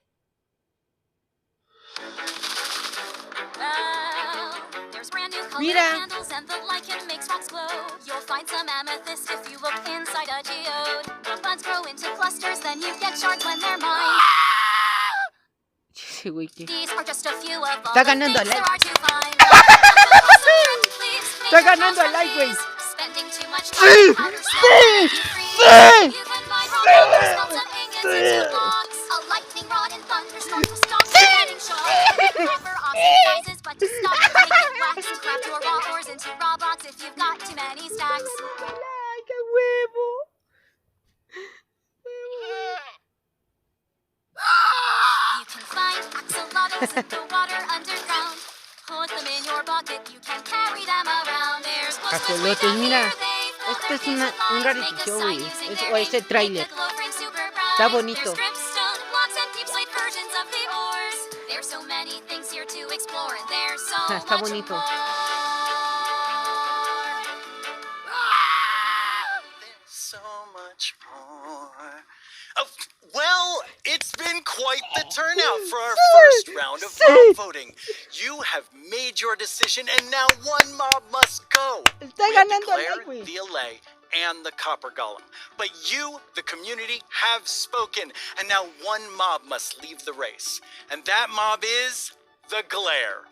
There's brand new colored candles and the lichen makes rocks glow. You'll find some amethyst if you look inside a geode. The buds grow into clusters, then you get shards when they're mined. These are just a few of all the things there are to find. Está ganando a Light, güey. Spending too much time on powder snow. You can buy all the smells and ingots into blocks. A lightning rod and thunderstorm to stop you getting shocked. Offer awesome prizes, but to stop you make it wax and craft your raw ores into raw blocks if you've got too many stacks. ¡Ay, qué huevo! You can find axolotls in the water underground. Put them in your bucket, you can carry them around. There's Axolotes, mira. Este es un reality show, güey. O ese tráiler. Está bonito. Está bonito. So much more. Well, it's been quite the turnout for our first round of mob voting. You have made your decision, and now one mob must go. We declare the Allay and the Copper Golem. But you, the community, have spoken, and now one mob must leave the race. And that mob is the Glare.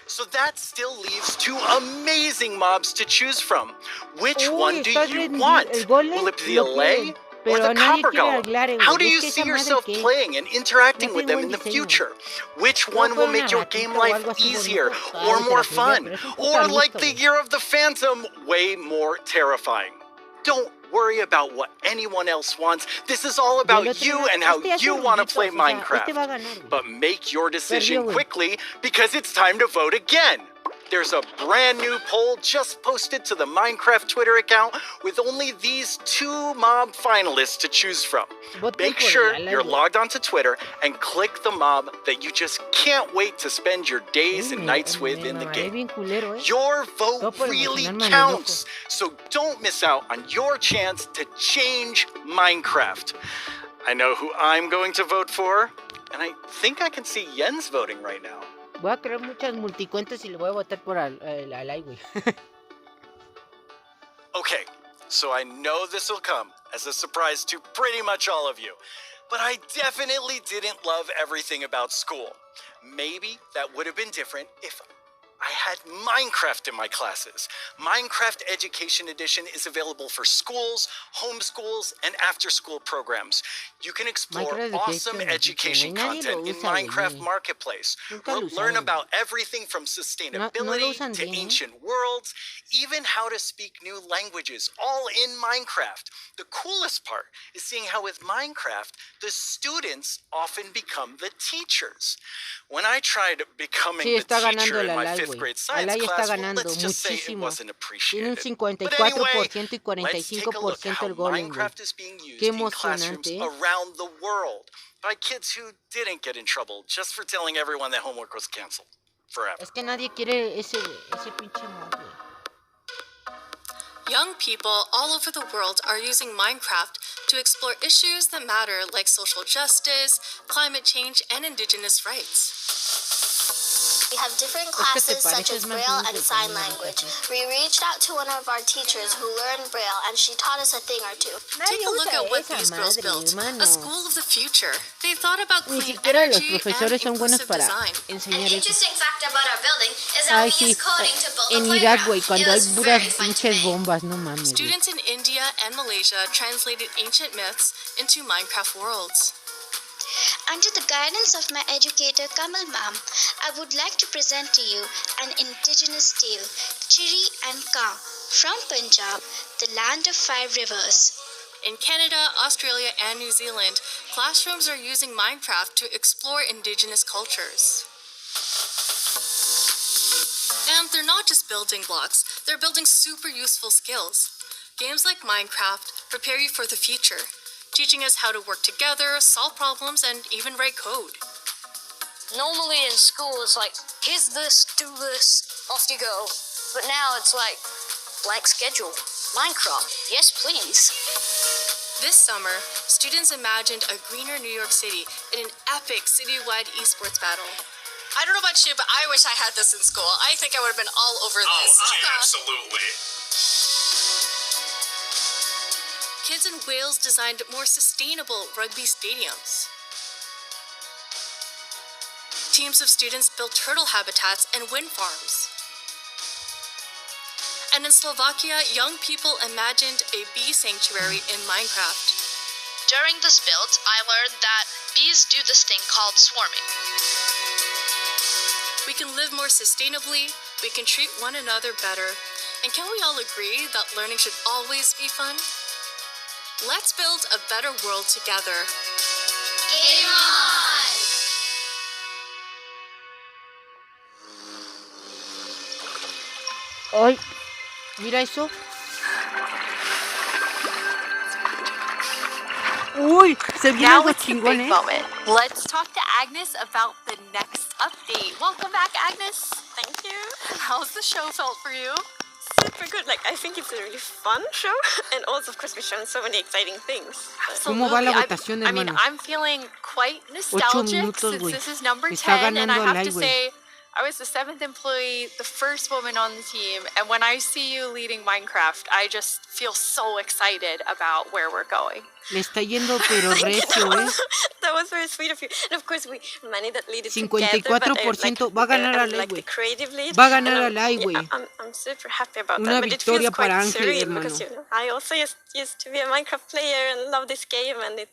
So that still leaves two amazing mobs to choose from. Which one do you want? Will it be the Allay or the Copper Golem? How do you see yourself playing and interacting with them in the future? Which one will make your game life easier or more fun? Or like the Year of the Phantom, way more terrifying? Don't worry about what anyone else wants. This is all about you and how you want to play Minecraft. But make your decision quickly because it's time to vote again. There's a brand new poll just posted to the Minecraft Twitter account with only these two mob finalists to choose from. Make sure you're logged onto Twitter and click the mob that you just can't wait to spend your days and nights with in the game. Your vote really counts, so don't miss out on your chance to change Minecraft. I know who I'm going to vote for, and I think I can see Jens voting right now. Voy a crear muchas multicuentas y le voy a votar por Alay, güey. Okay, so I know this will come as a surprise to pretty much all of you, but I definitely didn't love everything about school. Maybe that would have been different if I had Minecraft in my classes. Minecraft Education Edition is available for schools, homeschools, and after-school programs. You can explore awesome education content in Minecraft Marketplace. Learn about everything from sustainability to ancient worlds, even how to speak new languages, all in Minecraft. The coolest part is seeing how with Minecraft, the students often become the teachers. When I tried becoming the teacher in my 5th güey. Alay está ganando muchísimo. Tiene un 54% y 45% el golem, güey. Qué emocionante, ¿eh? By kids who didn't get in trouble just for telling everyone that homework was canceled forever. Es que nadie quiere ese pinche mod, güey. Young people all over the world are using Minecraft to explore issues that matter like social justice, climate change, and indigenous rights. We have different classes such as Braille and Sign Language. We reached out to one of our teachers who learned Braille and she taught us a thing or two. Take a look at what these girls built. A school of the future. They thought about Ni clean siquiera los energy and profesores son buenos inclusive para design. enseñar eso. Interesting fact about our building is that Ay, we sí, use coding to build en a Irak, playground. güey, cuando It hay was puras very fun to pinches make. bombas, no mames, güey. Students in India and Malaysia translated ancient myths into Minecraft worlds. Under the guidance of my educator Kamal Ma'am, I would like to present to you an indigenous tale, Chiri and Ka, from Punjab, the land of 5 rivers. In Canada, Australia, and New Zealand, classrooms are using Minecraft to explore indigenous cultures. And they're not just building blocks, they're building super useful skills. Games like Minecraft prepare you for the future, teaching us how to work together, solve problems, and even write code. Normally in school, it's like, here's this, do this, off you go. But now it's like, blank schedule. Minecraft, yes please. This summer, students imagined a greener New York City in an epic citywide esports battle. I don't know about you, but I wish I had this in school. I think I would have been all over this. Absolutely. Kids in Wales designed more sustainable rugby stadiums. Teams of students built turtle habitats and wind farms. And in Slovakia, young people imagined a bee sanctuary in Minecraft. During this build, I learned that bees do this thing called swarming. We can live more sustainably, we can treat one another better, and can we all agree that learning should always be fun? Let's build a better world together. Game on! Ay, mira eso. Uy, se viene Now algo it's the chingón, big moment. Let's talk to Agnes about the next update. Welcome back, Agnes. Thank you. How's the show felt for you? Super good. Like, I think it's a really fun show, and also, of course, we've shown so many exciting things. ¿Cómo va la votación, I mean, hermano? I'm feeling quite nostalgic minutos, since güey. this is number Está 10, and I ganando have Alay, to güey. say, I was the 7th employee, the first woman on the team, and when I see you leading Minecraft, I just feel so excited about where we're going. Le está yendo pero recio, ¿eh? That was very sweet of you. And of course, many that lead it 54% va a ganar Alay, like güey. creative lead. Va a ganar Alay, güey. I'm super happy about Una that. But it feels victoria quite para Ángel, surreal hermano. because, you know, I also used to be a Minecraft player and love this game, and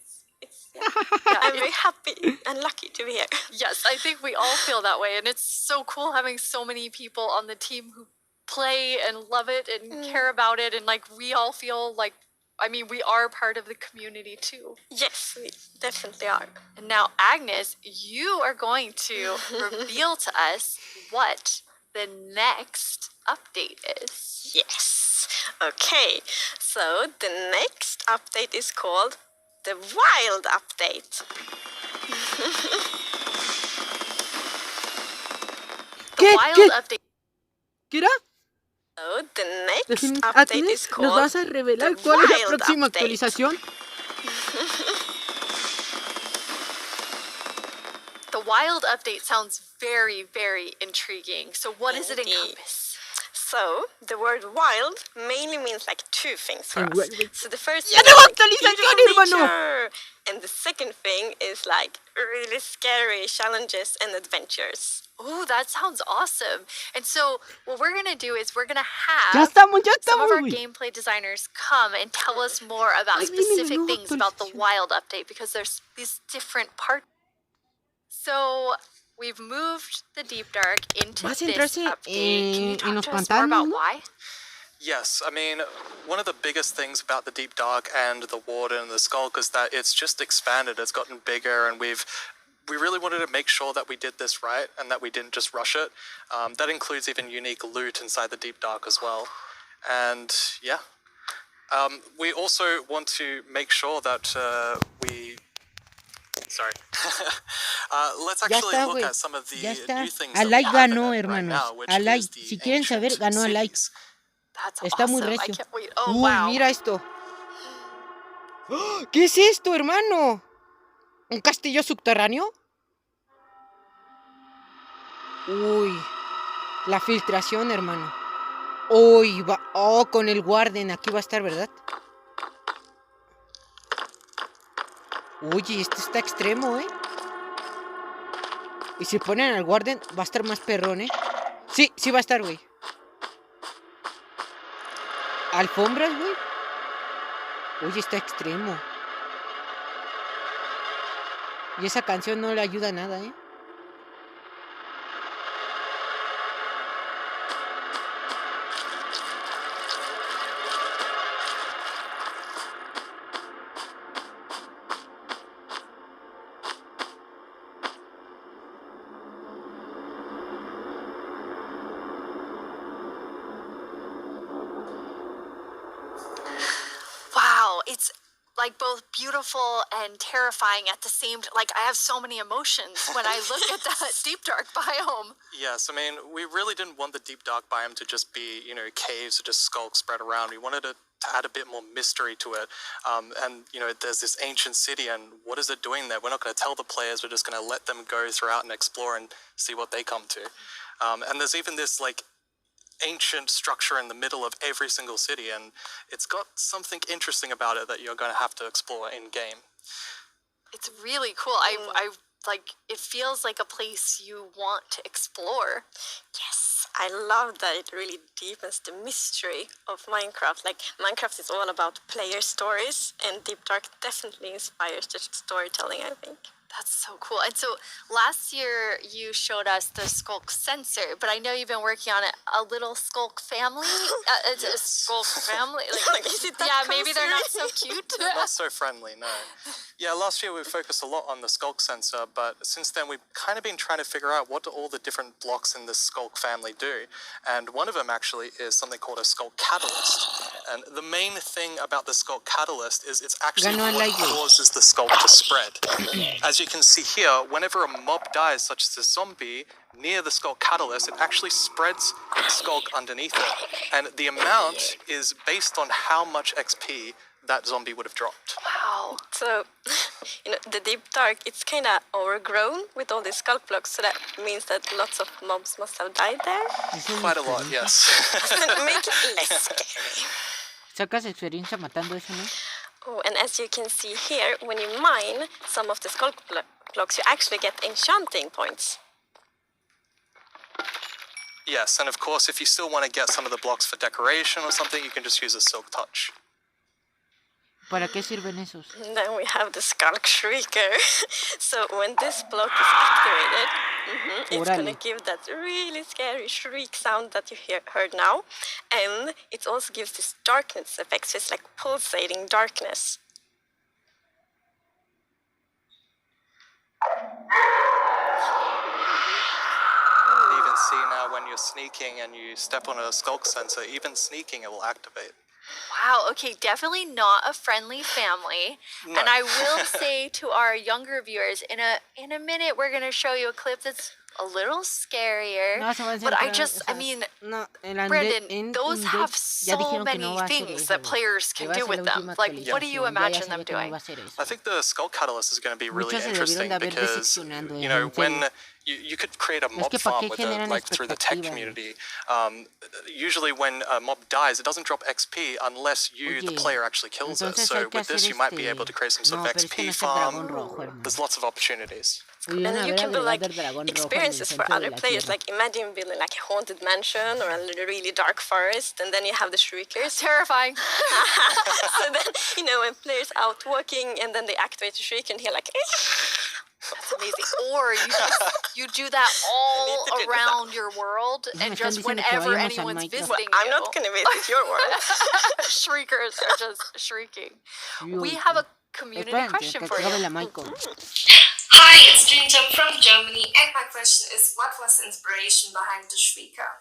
I'm very happy and lucky to be here. Yes, I think we all feel that way, and it's so cool having so many people on the team who play and love it and care about it, and like we all feel like, I mean, we are part of the community too. Yes, we definitely are. And now, Agnes, you are going to reveal to us what the next update is. Yes. Okay, so the next update is called the Wild Update. The Wild Update. ¿Qué era? So the next update Agnes, is called ¿nos vas a revelar the cuál es la Wild próxima Update. actualización? The Wild Update sounds very, very intriguing. So what does it encompass? So, the word wild mainly means like two things for us. So the first ¡Ya thing tengo is like actualización, beautiful hermano! nature. And the second thing is like really scary challenges and adventures. Oh, that sounds awesome. And so what we're going to do is we're going to Ya have estamos, some of our güey. gameplay designers come and tell us more about Ay, viene mi specific nueva things about the actualización. Wild Update because there's these different parts. So we've moved the Deep Dark into ¿Vas a this entrarse update. Can you en talk los to us more pantanos, about no? why? Yes, I mean, one of the biggest things about the Deep Dark and the Warden and the Skulk is that it's just expanded, it's gotten bigger, and we've we really wanted to make sure that we did this right and that we didn't just rush it. That includes even unique loot inside the Deep Dark as well. And yeah, we also want to make sure that Sorry. Let's actually look at some of the new things that we Alay have ganó, right hermanos. now, which Alay, is the si quieren saber, ancient ganó Alay. cities. That's Está muy awesome. I recio. can't wait. Oh, Uy, wow. mira esto. ¡Oh! ¿Qué es esto, hermano? ¿Un castillo subterráneo? Uy, la filtración, hermano. Uy, va. Oh, con el Warden. Aquí va a estar, ¿verdad? Oye, este está extremo, ¿eh? Y si ponen al Warden, va a estar más perrón, ¿eh? Sí, sí va a estar, güey. ¿Alfombras, güey? Oye, está extremo. Y esa canción no le ayuda a nada, ¿eh? Wow, it's like both beautiful and terrifying at the same time. Like, I have so many emotions when I look at that deep dark biome. Yes, I mean, we really didn't want the Deep Dark biome to just be, caves or just skulks spread around. We wanted to add a bit more mystery to it. And, there's this ancient city, and what is it doing there? We're not going to tell the players. We're just going to let them go throughout and explore and see what they come to. And there's even this, ancient structure in the middle of every single city, and it's got something interesting about it that you're going to have to explore in game. It's really cool. I like, it feels like a place you want to explore. Yes, I love that it really deepens the mystery of Minecraft. Like, Minecraft is all about player stories, and Deep Dark definitely inspires the storytelling, I think. That's so cool. And so last year you showed us the Skulk sensor, but I know you've been working on a little Skulk family. It's a Skulk family. Yeah, maybe they're not so cute. Not so friendly, no. Yeah, last year we focused a lot on the Skulk sensor, but since then we've kind of been trying to figure out what do all the different blocks in the Skulk family do. And one of them actually is something called a Skulk catalyst. And the main thing about the Skulk catalyst is it's actually what causes the Skulk to spread. As you can see here, whenever a mob dies, such as a zombie, near the Skulk catalyst, it actually spreads Skulk underneath it. And the amount is based on how much XP that zombie would have dropped. Wow. So, the Deep Dark, it's kind of overgrown with all these Skulk blocks, so that means that lots of mobs must have died there? Quite a lot, yes. Make it less scary. Sacas experiencia matando eso, ¿no? Oh, and as you can see here, when you mine some of the Skulk blocks, you actually get enchanting points. Yes, and of course, if you still want to get some of the blocks for decoration or something, you can just use a Silk Touch. ¿Para qué sirven esos? Then we have the Skulk Shrieker. So when this block is activated, it's going to give that really scary shriek sound that you heard now. And it also gives this darkness effect, so it's like pulsating darkness. Even see now when you're sneaking and you step on a Skulk sensor, even sneaking it will activate. Wow, okay, definitely not a friendly family. No. And I will say to our younger viewers, in a minute we're going to show you a clip that's a little scarier. But I mean, Brandon, those have so many things that players can do with them. Like, what do you imagine them doing? I think the Skulk Catalyst is going to be really interesting because, when you could create a mob farm with through the tech community. Usually when a mob dies, it doesn't drop XP unless you, the player, actually kills it. So with this, you might be able to create some sort of XP farm. There's lots of opportunities. And you can build experiences for other players. Like, imagine building a haunted mansion or a really dark forest, and then you have the shriekers. Terrifying. So then, when players out walking and then they activate the shriek and hear That's amazing. Or you do that all around your world, and just whenever anyone's visiting I'm not going to visit your world. Shriekers are just shrieking. We have a community question for you. Hi, it's Ginger from Germany, and my question is, what was the inspiration behind the Shrieker?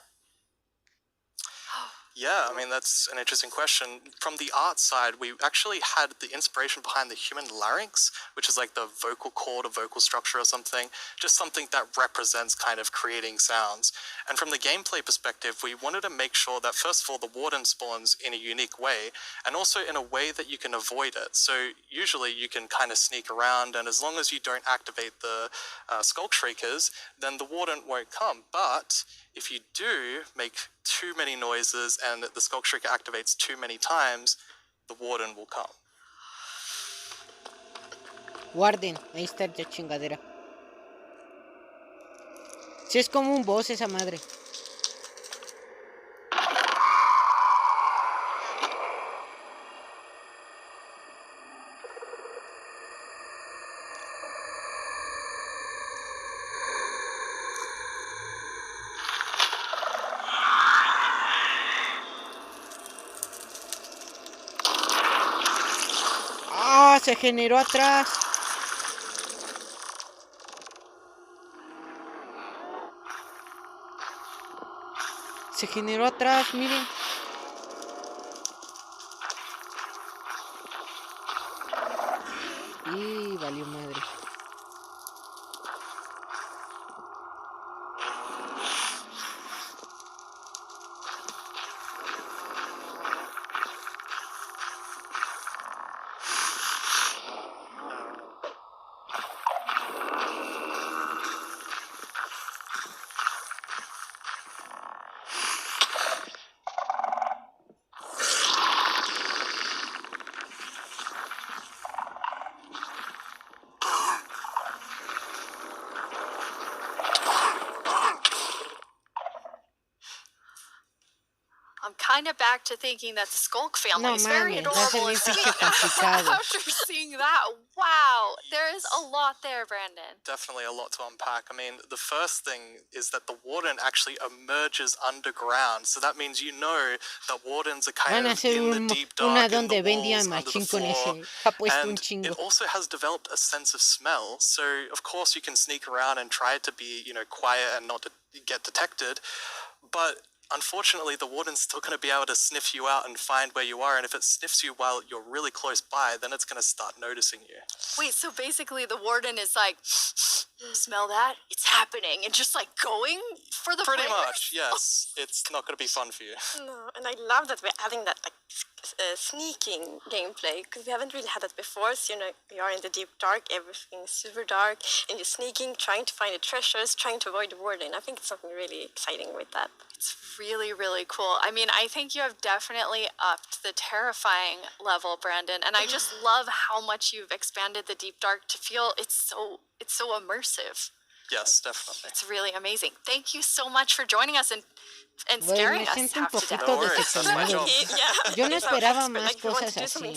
Yeah, I mean, that's an interesting question. From the art side, we actually had the inspiration behind the human larynx, which is like the vocal cord or vocal structure or something, just something that represents kind of creating sounds. And from the gameplay perspective, we wanted to make sure that, first of all, the warden spawns in a unique way, and also in a way that you can avoid it. So usually you can kind of sneak around, and as long as you don't activate the skulk shriekers, then the warden won't come. But if you do make too many noises and the skulk shrieker activates too many times, the warden will come. Guarden, ahí está la chingadera. Si es como un boss esa madre. Se generó atrás. Se generó atrás, miren. Y valió madre. Kind of back to thinking that the Skulk family is very adorable and sweet. After seeing that, wow, there is a lot there, Brandon. Definitely a lot to unpack. I mean, the first thing is that the warden actually emerges underground, so that means you know that wardens are kind of in the deep dark, in the walls, under the floor, and it also has developed a sense of smell. So of course you can sneak around and try to be, quiet and not to get detected, but unfortunately, the warden's still going to be able to sniff you out and find where you are, and if it sniffs you while you're really close by, then it's going to start noticing you. Wait, so basically the warden is like, smell that? It's happening, and just like going for the Pretty much, yes. It's not going to be fun for you. No, and I love that we're adding that sneaking gameplay, because we haven't really had that before. So, you are in the deep dark, everything's super dark, and you're sneaking, trying to find the treasures, trying to avoid the warden. I think it's something really exciting with that. It's really, really cool. I mean, I think you have definitely upped the terrifying level, Brandon, and I just love how much you've expanded the deep dark to feel it's so immersive. Yes, definitely. It's really amazing. Thank you so much for joining us and scaring us half to death. No worries, that's my job. Yo no esperaba más cosas así.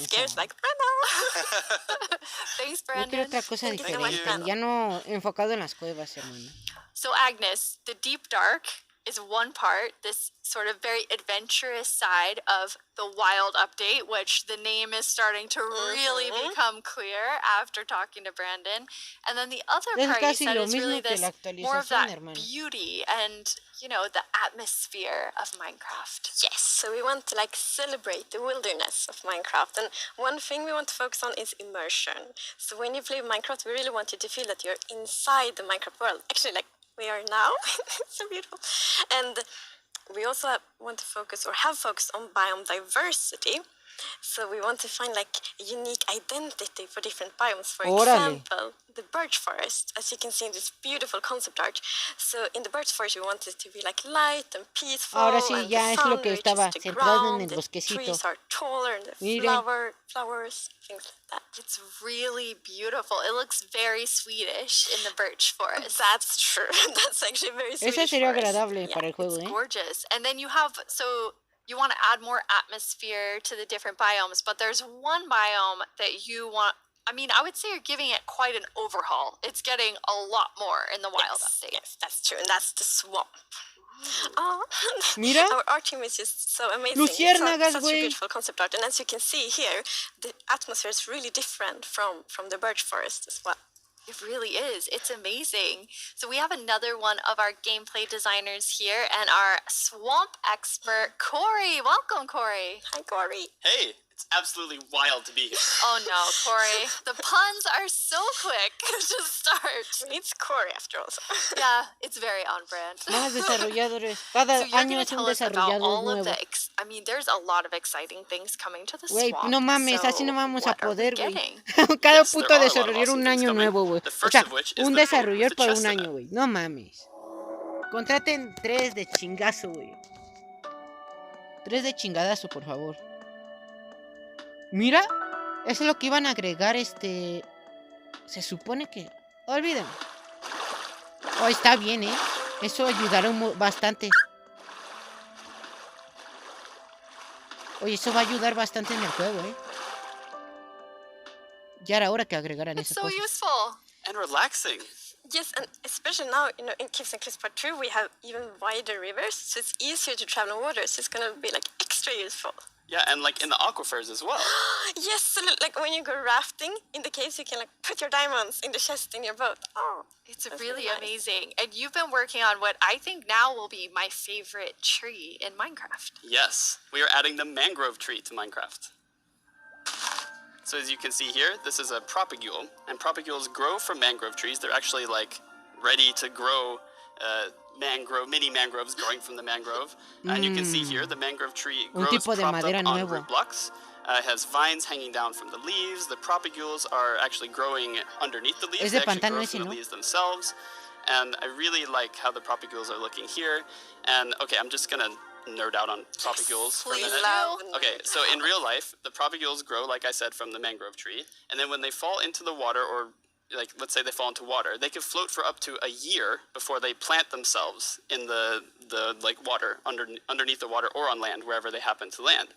Thanks, Yo Brandon. quiero otra cosa diferente. Ya no enfocado en las cuevas, hermano. So, Agnes, the deep dark is one part, this sort of very adventurous side of the Wild update, which the name is starting to really become clear after talking to Brandon. And then the other part you said is really this more of that beauty and, the atmosphere of Minecraft. Yes, so we want to celebrate the wilderness of Minecraft. And one thing we want to focus on is immersion. So when you play Minecraft, we really want you to feel that you're inside the Minecraft world. Actually, we are now. It's so beautiful. And we also want to focus or have focused on biome diversity. So we want to find a unique identity for different biomes. For example, the birch forest, as you can see in this beautiful concept art. So in the birch forest, we want it to be light and peaceful. Ahora sí, and ya the es sun lo que reaches estaba the centrado ground, en el the bosquecito. trees are taller and the flowers, things like that. It's really beautiful. It looks very Swedish in the birch forest. That's true. That's actually very Swedish. Eso sería forest. agradable para el juego, It's gorgeous. And then you have, you want to add more atmosphere to the different biomes, but there's one biome that you want I mean, I would say you're giving it quite an overhaul. It's getting a lot more in the wild update. Yes, that's true, and that's the swamp. Oh, Mira. Our art team is just so amazing. Luciérnagas, Such a güey. beautiful concept art, and as you can see here, the atmosphere is really different from the birch forest as well. It really is. It's amazing. So we have another one of our gameplay designers here and our swamp expert, Corey. Welcome, Corey. Hi, Corey. Hey, it's absolutely wild to be here. Oh no, Corey. The puns are so quick to start. It's Corey after all. Yeah, it's very on brand. Más desarrolladores. Cada año es un desarrollador nuevo. I mean, there's a lot of exciting things coming to the Güey, swamp. no mames, so así no vamos a what are we poder, güey. getting? Cada Yes, puto there are a lot of desarrollador awesome un things año coming. nuevo, güey. The O first sea, of which is un the desarrollador para un chestnut. año, güey. No mames. Contraten 3 de chingazo, güey. 3 de chingadazo, por favor. Mira, eso es lo que iban a agregar, Se supone que... Olvídenlo. Oh, está bien, Eso ayudará bastante. Oye, eso va a ayudar bastante en el juego, Ya era hora que agregaran It's esas so cosas. useful. And relaxing. Yes, and especially now, in Caves and Cliffs Part 2, we have even wider rivers, so it's easier to travel on water, so it's gonna be like extra useful. Yeah, and like in the aquifers as well. Yes, so like when you go rafting in the caves, you can like put your diamonds in the chest in your boat. Oh, It's really amazing. And you've been working on what I think now will be my favorite tree in Minecraft. Yes, we are adding the mangrove tree to Minecraft. So as you can see here, this is a propagule, and propagules grow from mangrove trees. They're actually like ready to grow mini mangroves growing from the mangrove. And you can see here, the mangrove tree grows tipo de propped madera up on nuevo. root blocks. It has vines hanging down from the leaves. The propagules are actually growing underneath the leaves. Es de They actually pantano grow ese, from the ¿no? leaves themselves. And I really like how the propagules are looking here. And okay, I'm just gonna nerd out on propagules for a minute. Okay, so in real life, the propagules grow, like I said, from the mangrove tree. And then when they fall into the water, or like let's say they fall into water, they can float for up to a year before they plant themselves in the like water, underneath the water or on land, wherever they happen to land.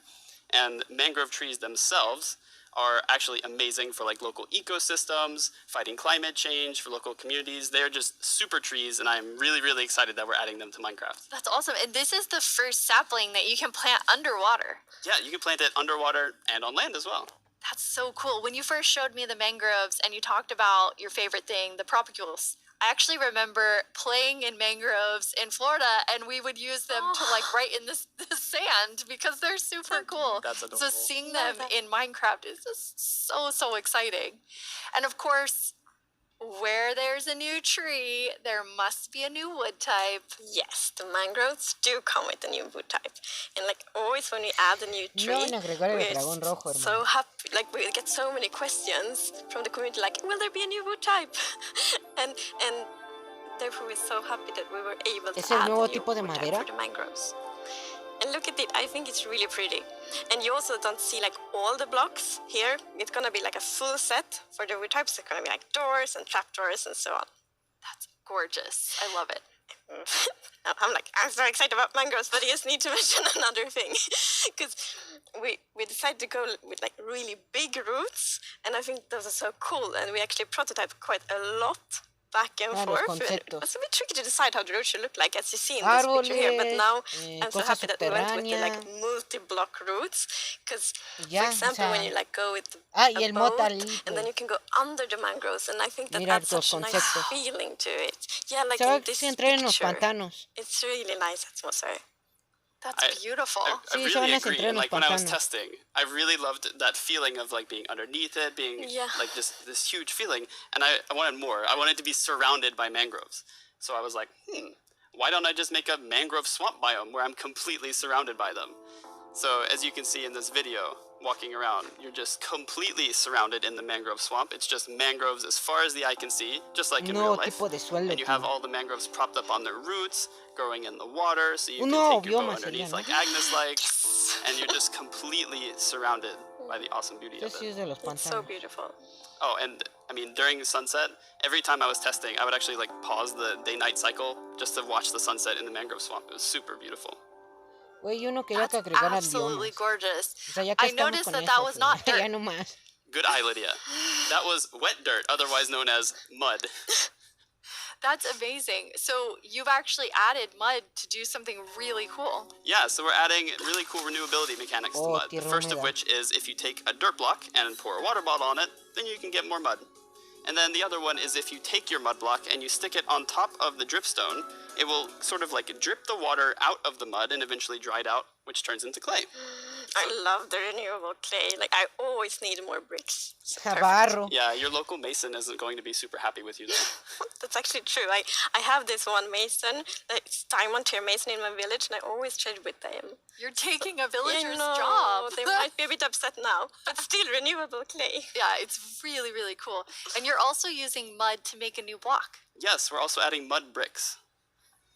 And mangrove trees themselves are actually amazing for like local ecosystems, fighting climate change, for local communities. They're just super trees, and I'm really, really excited that we're adding them to Minecraft. That's awesome. And this is the first sapling that you can plant underwater. Yeah, you can plant it underwater and on land as well. That's so cool. When you first showed me the mangroves and you talked about your favorite thing, the propagules, I actually remember playing in mangroves in Florida, and we would use them to like write in the sand because they're super cool. That's adorable. So seeing them in Minecraft is just so exciting. And of course, where there's a new tree, there must be a new wood type. Yes, the mangroves do come with a new wood type. And like always when we add a new tree, van a agregar el we're dragón rojo, so happy. Like we get so many questions from the community like, will there be a new wood type? and therefore we're so happy that we were able to ¿Es el add nuevo a new tipo de wood type madera? for the mangroves. And look at it, I think it's really pretty. And you also don't see like all the blocks here. It's gonna be like a full set for the wood types. It's gonna be like doors and trapdoors and so on. That's gorgeous. I love it. I'm so excited about mangroves, but I just need to mention another thing. Because we decided to go with like really big roots, and I think those are so cool. And we actually prototyped quite a lot back and forth. It was a bit tricky to decide how the road should look like, as you see in this picture here. But now I'm so happy that we went with the like multi-block routes, because for example, when you like go with a boat, and then you can go under the mangroves, and I think that adds such a nice feeling to it. Yeah, like in this picture, it's really nice atmosphere. That's beautiful. I really agree. And like when I was testing, I really loved that feeling of like being underneath it, being like this huge feeling. And I wanted more. I wanted to be surrounded by mangroves. So I was like, why don't I just make a mangrove swamp biome where I'm completely surrounded by them? So as you can see in this video, walking around, you're just completely surrounded in the mangrove swamp. It's just mangroves as far as the eye can see, just like in real life. And you have all the mangroves propped up on their roots, growing in the water, so you can take your boat underneath like Agnes likes, and you're just completely surrounded by the awesome beauty of it. It's so beautiful. Oh, and I mean, during sunset, every time I was testing, I would actually like pause the day-night cycle just to watch the sunset in the mangrove swamp. It was super beautiful. Güey, yo no quería que agregaran absolutely biomas. gorgeous. O sea, ya que I estamos noticed con that eso, was not dirt. ya no más. Good eye, Lydia. That was wet dirt, otherwise known as mud. That's amazing. So you've actually added mud to do something really cool. Yeah, so we're adding really cool renewability mechanics to mud. The first of which is if you take a dirt block and pour a water bottle on it, then you can get more mud. And then the other one is if you take your mud block and you stick it on top of the dripstone, it will sort of like drip the water out of the mud and eventually dry it out, which turns into clay. I love the renewable clay. Like, I always need more bricks. Barro. Yeah, your local mason isn't going to be super happy with you though. That's actually true. I have this one mason, it's diamond tier mason in my village, and I always trade with them. You're taking a villager's job. They might be a bit upset now, but still renewable clay. Yeah, it's really, really cool. And you're also using mud to make a new block. Yes, we're also adding mud bricks.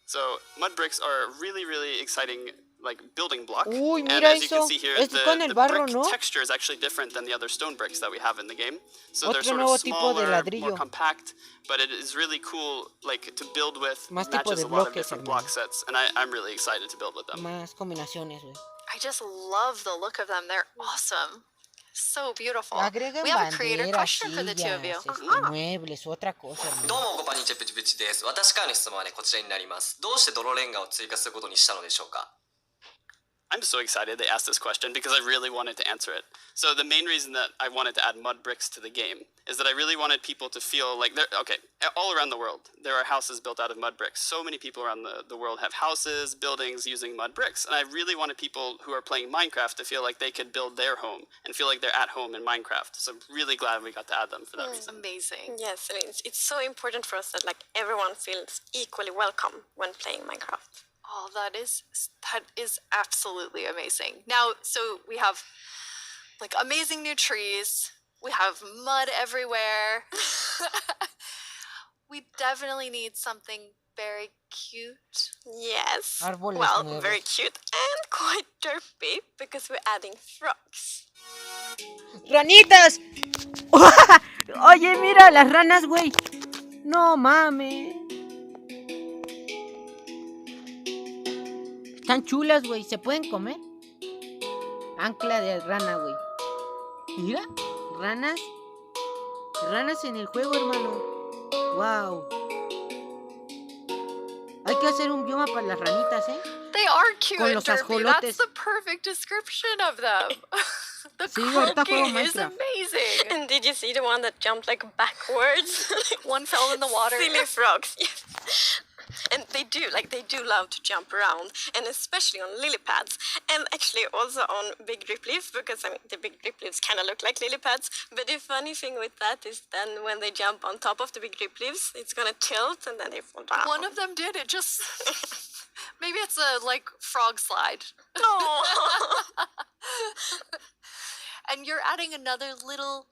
So mud bricks are really, really exciting like building block. Uy, and mira as you can see here, the barro, brick ¿no? texture is actually different than the other stone bricks that we have in the game. So they're Otro sort nuevo of tipo de smaller, ladrillo. more compact, but it is really cool like to build with. Más tipo matches de a lot of bloques, different hermano. block sets, and I'm really excited to build with them. Más combinaciones, güey. I just love the look of them. They're awesome. So beautiful. Agregan We have a creator banderas, question for the two of you. sillas, muebles, otra cosa, どう hermano. も、こんにちは、プチプチです。私からの質問はね、こちらになります。どうして泥レンガを追加することにしたのでしょうか？ I'm so excited they asked this question because I really wanted to answer it. So the main reason that I wanted to add mud bricks to the game is that I really wanted people to feel like they're, okay, all around the world, there are houses built out of mud bricks. So many people around the world have houses, buildings using mud bricks. And I really wanted people who are playing Minecraft to feel like they could build their home and feel like they're at home in Minecraft. So I'm really glad we got to add them for that reason. Amazing. Yes, and it's so important for us that like everyone feels equally welcome when playing Minecraft. Oh, that is absolutely amazing. Now, so we have like amazing new trees. We have mud everywhere. We definitely need something very cute. Yes. Árboles Well, nuevos. very cute and quite derpy because we're adding frogs. ¡Ranitas! Oye, mira, las ranas, güey. No mames. Están chulas, güey. ¿Se pueden comer? Ancla de rana, güey. Mira, ranas. Ranas en el juego, hermano. Wow. Hay que hacer un bioma para las ranitas, ¿eh? They are cute Con and los derpy. ajolotes. That's the perfect description of them. The Sí, ahorita juego cooking is Minecraft. amazing. And did you see the one that jumped like backwards? One fell in the water. Silly frogs. Yes. And they do love to jump around, and especially on lily pads, and actually also on big drip leaf, because I mean the big drip leaves kind of look like lily pads. But the funny thing with that is then when they jump on top of the big drip leaves, it's gonna tilt and then they fall down. One of them did. It just maybe it's a like frog slide. And you're adding another little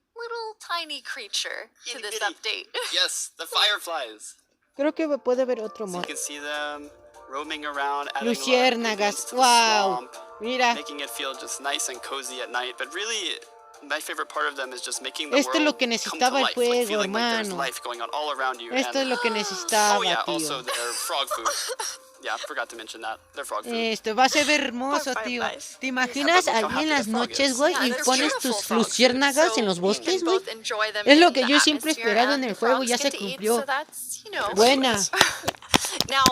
tiny creature to this update. Yes, the fireflies. Creo que puede haber otro So you mod. can see them roaming around, adding Luciérnagas. a lot of Wow. swamp, Mira. making it feel just nice and cozy at night. But really, my favorite part of them is just making the Esto es world lo que come to necesitaba el life, like juego, feeling like there's hermano. life going on all around you. Esto and, es lo que necesitaba, oh yeah, tío. also their frog food. Yeah, forgot to mention that. Their frog food. Esto va a ser hermoso, tío. ¿Te imaginas allí en las noches, güey, y pones tus luciérnagas en los bosques, güey? Es lo que yo siempre he esperado en el juego y ya se cumplió. Buena. Now,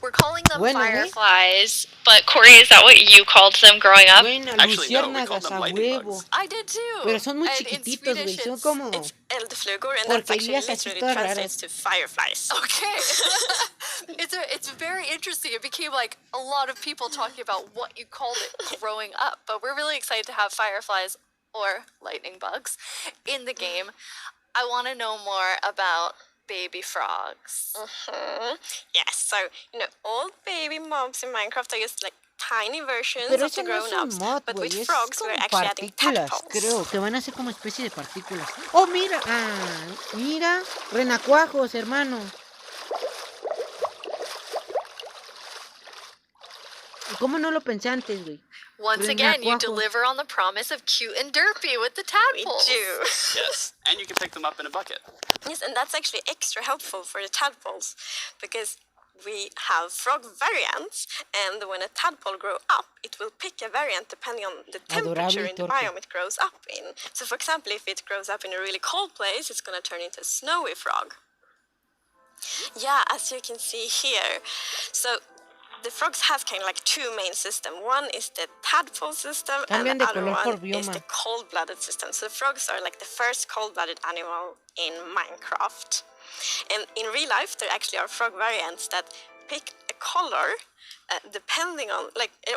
we're calling them Bueno, Fireflies, but Corey, is that what you called them growing up? Buena, Actually, no, we called luciérnagas them a lightning huevo. bugs. I did too. Pero son muy And in chiquititos, güey. Swedish Son como Eldflugor, and that's actually porquerías así literally todas translates raras. to fireflies. Okay. It's very interesting. It became like a lot of people talking about what you called it growing up, but we're really excited to have fireflies or lightning bugs in the game. I want to know more about baby frogs. Yes, so all baby mobs in Minecraft are just like tiny versions Pero of the eso no es un grown-ups, mod, but güey. with Es frogs como we're actually adding partículas, tadpoles. creo. Que van a ser como especie de partículas. Oh, mira. Ah, mira. Renacuajos, hermano. ¿Cómo no lo pensé antes, güey? Once again, you Renacuajos. deliver on the promise of cute and derpy with the tadpoles. We do. Yes, and you can pick them up in a bucket. Yes, and that's actually extra helpful for the tadpoles, because we have frog variants, and when a tadpole grows up, it will pick a variant depending on the temperature in the biome it grows up in. So, for example, if it grows up in a really cold place, it's going to turn into a snowy frog. Yeah, as you can see here. So, the frogs have kind of like two main systems. One is the tadpole system, and the other one is the cold-blooded system. So, frogs are like the first cold-blooded animal in Minecraft. And in real life, there actually are frog variants that pick a color depending on,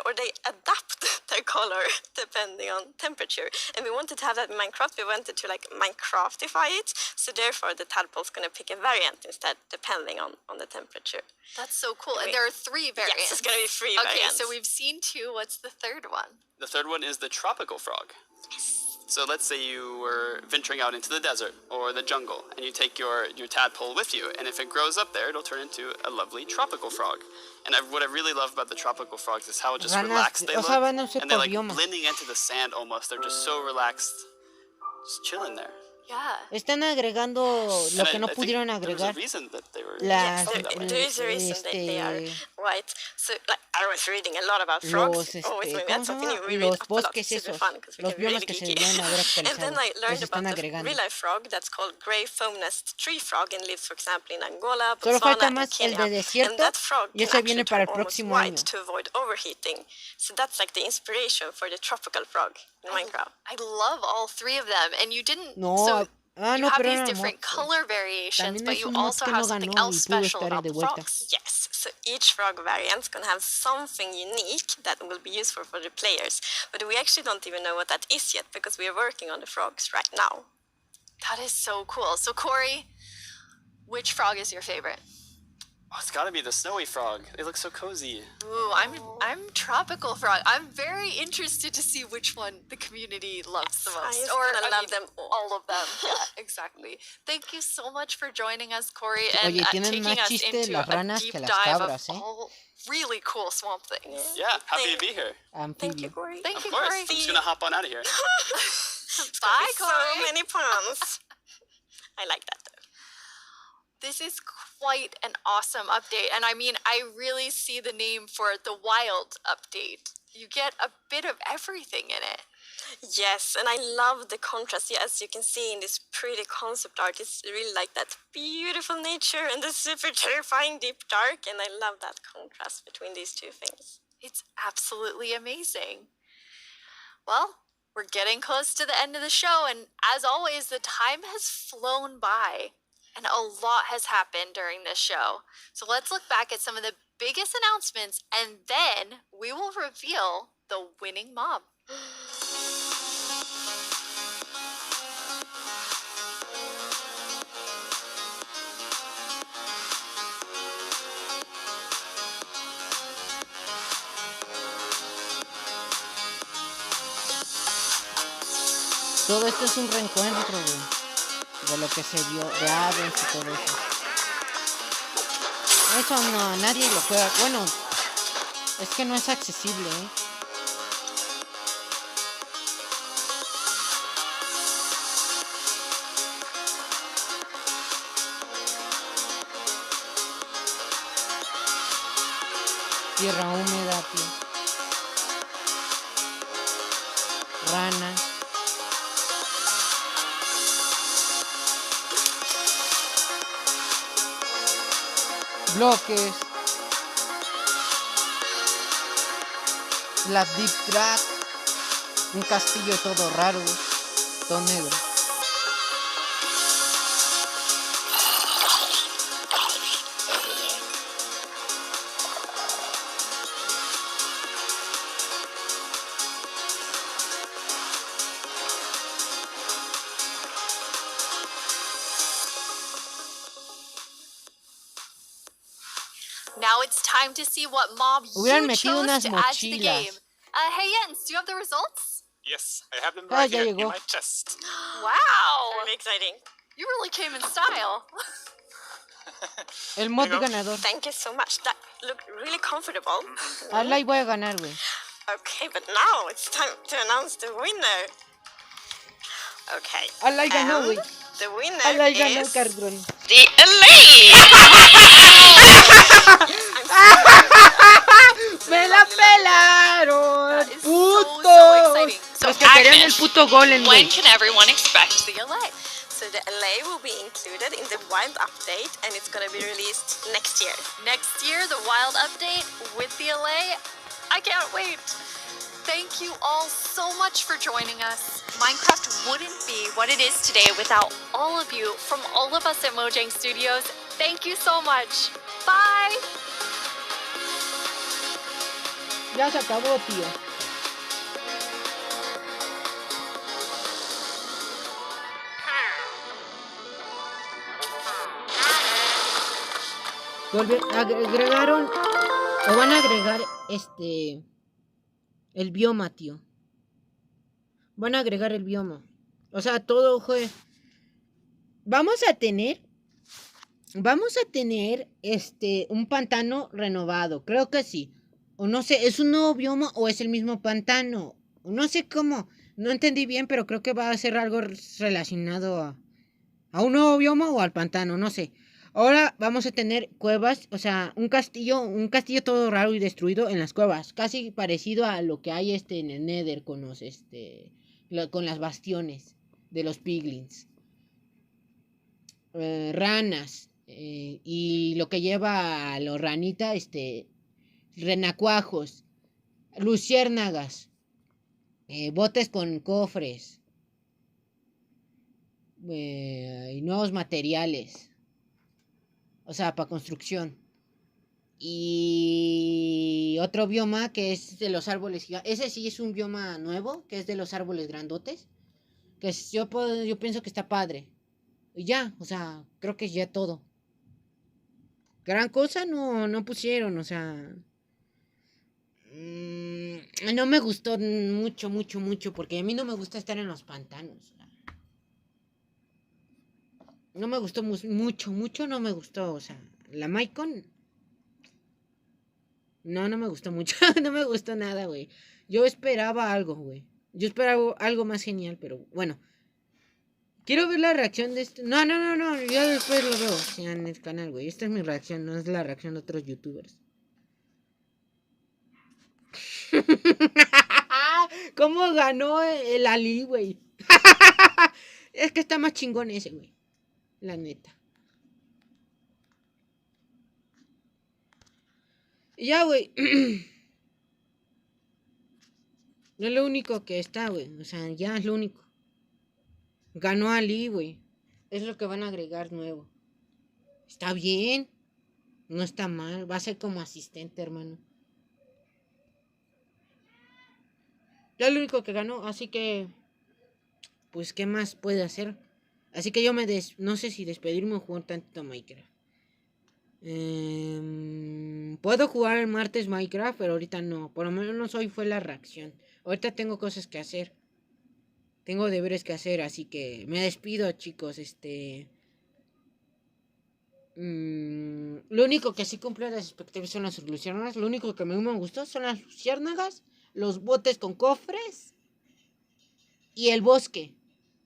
or they adapt their color depending on temperature. And we wanted to have that in Minecraft. We wanted to Minecraftify it. So therefore, the tadpole's going to pick a variant instead, depending on the temperature. That's so cool. And there are 3 variants. Yes, it's going to be 3 variants. Okay, so we've seen 2. What's the third one? The third one is the tropical frog. Yes. So let's say you were venturing out into the desert or the jungle, and you take your tadpole with you, and if it grows up there, it'll turn into a lovely tropical frog. And what I really love about the tropical frogs is how just relaxed they look, and they're like blending into the sand almost. They're just so relaxed, just chilling there. Yeah. Están agregando lo que no pudieron agregar. There is a reason that they are white. So, I was reading a lot about frogs. That's something you read up a lot. It's super fun because we get really geeky. And then I learned about the real-life frog that's called gray foam-nest tree frog and lives, for example, in Angola, Botswana, and Kenya. And that frog can actually turn almost white to avoid overheating. So that's like the inspiration for the tropical frog in Minecraft. I love all 3 of them, and you didn't. No, you have these different color variations, but you also have something else special about the frogs. Yes, so each frog variant is going to have something unique that will be useful for the players. But we actually don't even know what that is yet because we are working on the frogs right now. That is so cool. So Corey, which frog is your favorite? Oh, it's gotta be the snowy frog. They look so cozy. Ooh, I'm tropical frog. I'm very interested to see which one the community loves the most. I love them all of them. Yeah, exactly. Thank you so much for joining us, Corey, and taking us into a deep dive of all really cool swamp things. Yeah, happy to be here. Thank you, Corey. Thank you, Corey. Corey. I'm just gonna hop on out of here. Bye, Corey. So many puns. I like that though. This is quite an awesome update, and I mean, I really see the name for the Wild update. You get a bit of everything in it. Yes, and I love the contrast. Yeah, as you can see in this pretty concept art, it's really like that beautiful nature and the super terrifying deep dark, and I love that contrast between these 2 things. It's absolutely amazing. Well, we're getting close to the end of the show, and as always, the time has flown by. And a lot has happened during this show. So let's look back at some of the biggest announcements, and then we will reveal the winning mob. Todo esto es un reencuentro, güey. De lo que se vio, de aves y todo eso. Eso no, nadie lo juega. Bueno, es que no es accesible, ¿eh? Tierra húmeda, tío. Ranas. Bloques, la deep track, un castillo todo raro, todo negro. Now it's time to see what mob you chose to add to the game. Hey Jens, do you have the results? Yes, I have them right here in my chest. Wow! Very exciting. You really came in style. El mod ganador. Thank you so much. That looked really comfortable. Ahí voy a ganar, güey. Okay, but now it's time to announce the winner. Okay. Alay ganó, güey. The winner Alay ganó, is Cardrón. the Elite. ¡Me la pelaron! ¡Puto! So Los que querían el puto golem, güey. when can everyone expect the LA? So the LA will be included in the Wild update, and it's gonna be released next year. Next year, the Wild update with the LA. I can't wait. Thank you all so much for joining us. Minecraft wouldn't be what it is today without all of you. From all of us at Mojang Studios, thank you so much. Bye. Ya se acabó, tío. Agregaron o van a agregar el bioma, tío. Van a agregar el bioma. O sea, todo, joder. Vamos a tener un pantano renovado. Creo que sí. O no sé, ¿es un nuevo bioma o es el mismo pantano? No sé cómo. No entendí bien, pero creo que va a ser algo relacionado a un nuevo bioma o al pantano, no sé. Ahora vamos a tener cuevas, o sea, un castillo todo raro y destruido en las cuevas, casi parecido a lo que hay en el Nether con los con las bastiones de los piglins. Ranas y lo que lleva a los ranita, renacuajos, luciérnagas, botes con cofres y nuevos materiales. O sea, para construcción. Y otro bioma que es de los árboles gigantes. Ese sí es un bioma nuevo, que es de los árboles grandotes. Que yo pienso que está padre. Y ya, o sea, creo que es ya todo. Gran cosa no pusieron, o sea. No me gustó mucho, porque a mí no me gusta estar en los pantanos. No me gustó mucho, no me gustó, o sea, la Minecon. No me gustó mucho, no me gustó nada, güey. Yo esperaba algo, güey. Yo esperaba algo más genial, pero bueno. Quiero ver la reacción de esto. No, yo después lo veo, o sea, en el canal, güey. Esta es mi reacción, no es la reacción de otros youtubers. ¿Cómo ganó el Ali, güey? Es que está más chingón ese, güey. La neta. Ya, güey. No es lo único que está, güey. O sea, ya es lo único. Ganó Ali, güey. Es lo que van a agregar nuevo. Está bien. No está mal. Va a ser como asistente, hermano. Ya es lo único que ganó. Así que... pues, ¿qué más puede hacer? Así que yo no sé si despedirme o jugar tantito Minecraft. Puedo jugar el martes Minecraft, pero ahorita no. Por lo menos hoy fue la reacción. Ahorita tengo cosas que hacer. Tengo deberes que hacer, así que me despido, chicos. Lo único que sí cumple las expectativas son las luciérnagas. Lo único que me gustó son las luciérnagas, los botes con cofres y el bosque.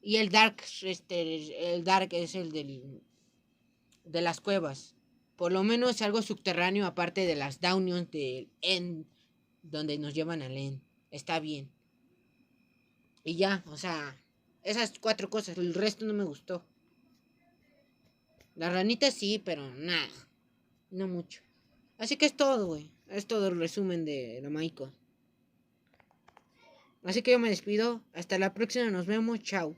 Y el dark, el dark es el de las cuevas. Por lo menos algo subterráneo aparte de las Downions del End, donde nos llevan al End. Está bien. Y ya, o sea, esas 4 cosas. El resto no me gustó. La ranita sí, pero nada. No mucho. Así que es todo, güey. Es todo el resumen de la Minecon. Así que yo me despido. Hasta la próxima. Nos vemos. Chao.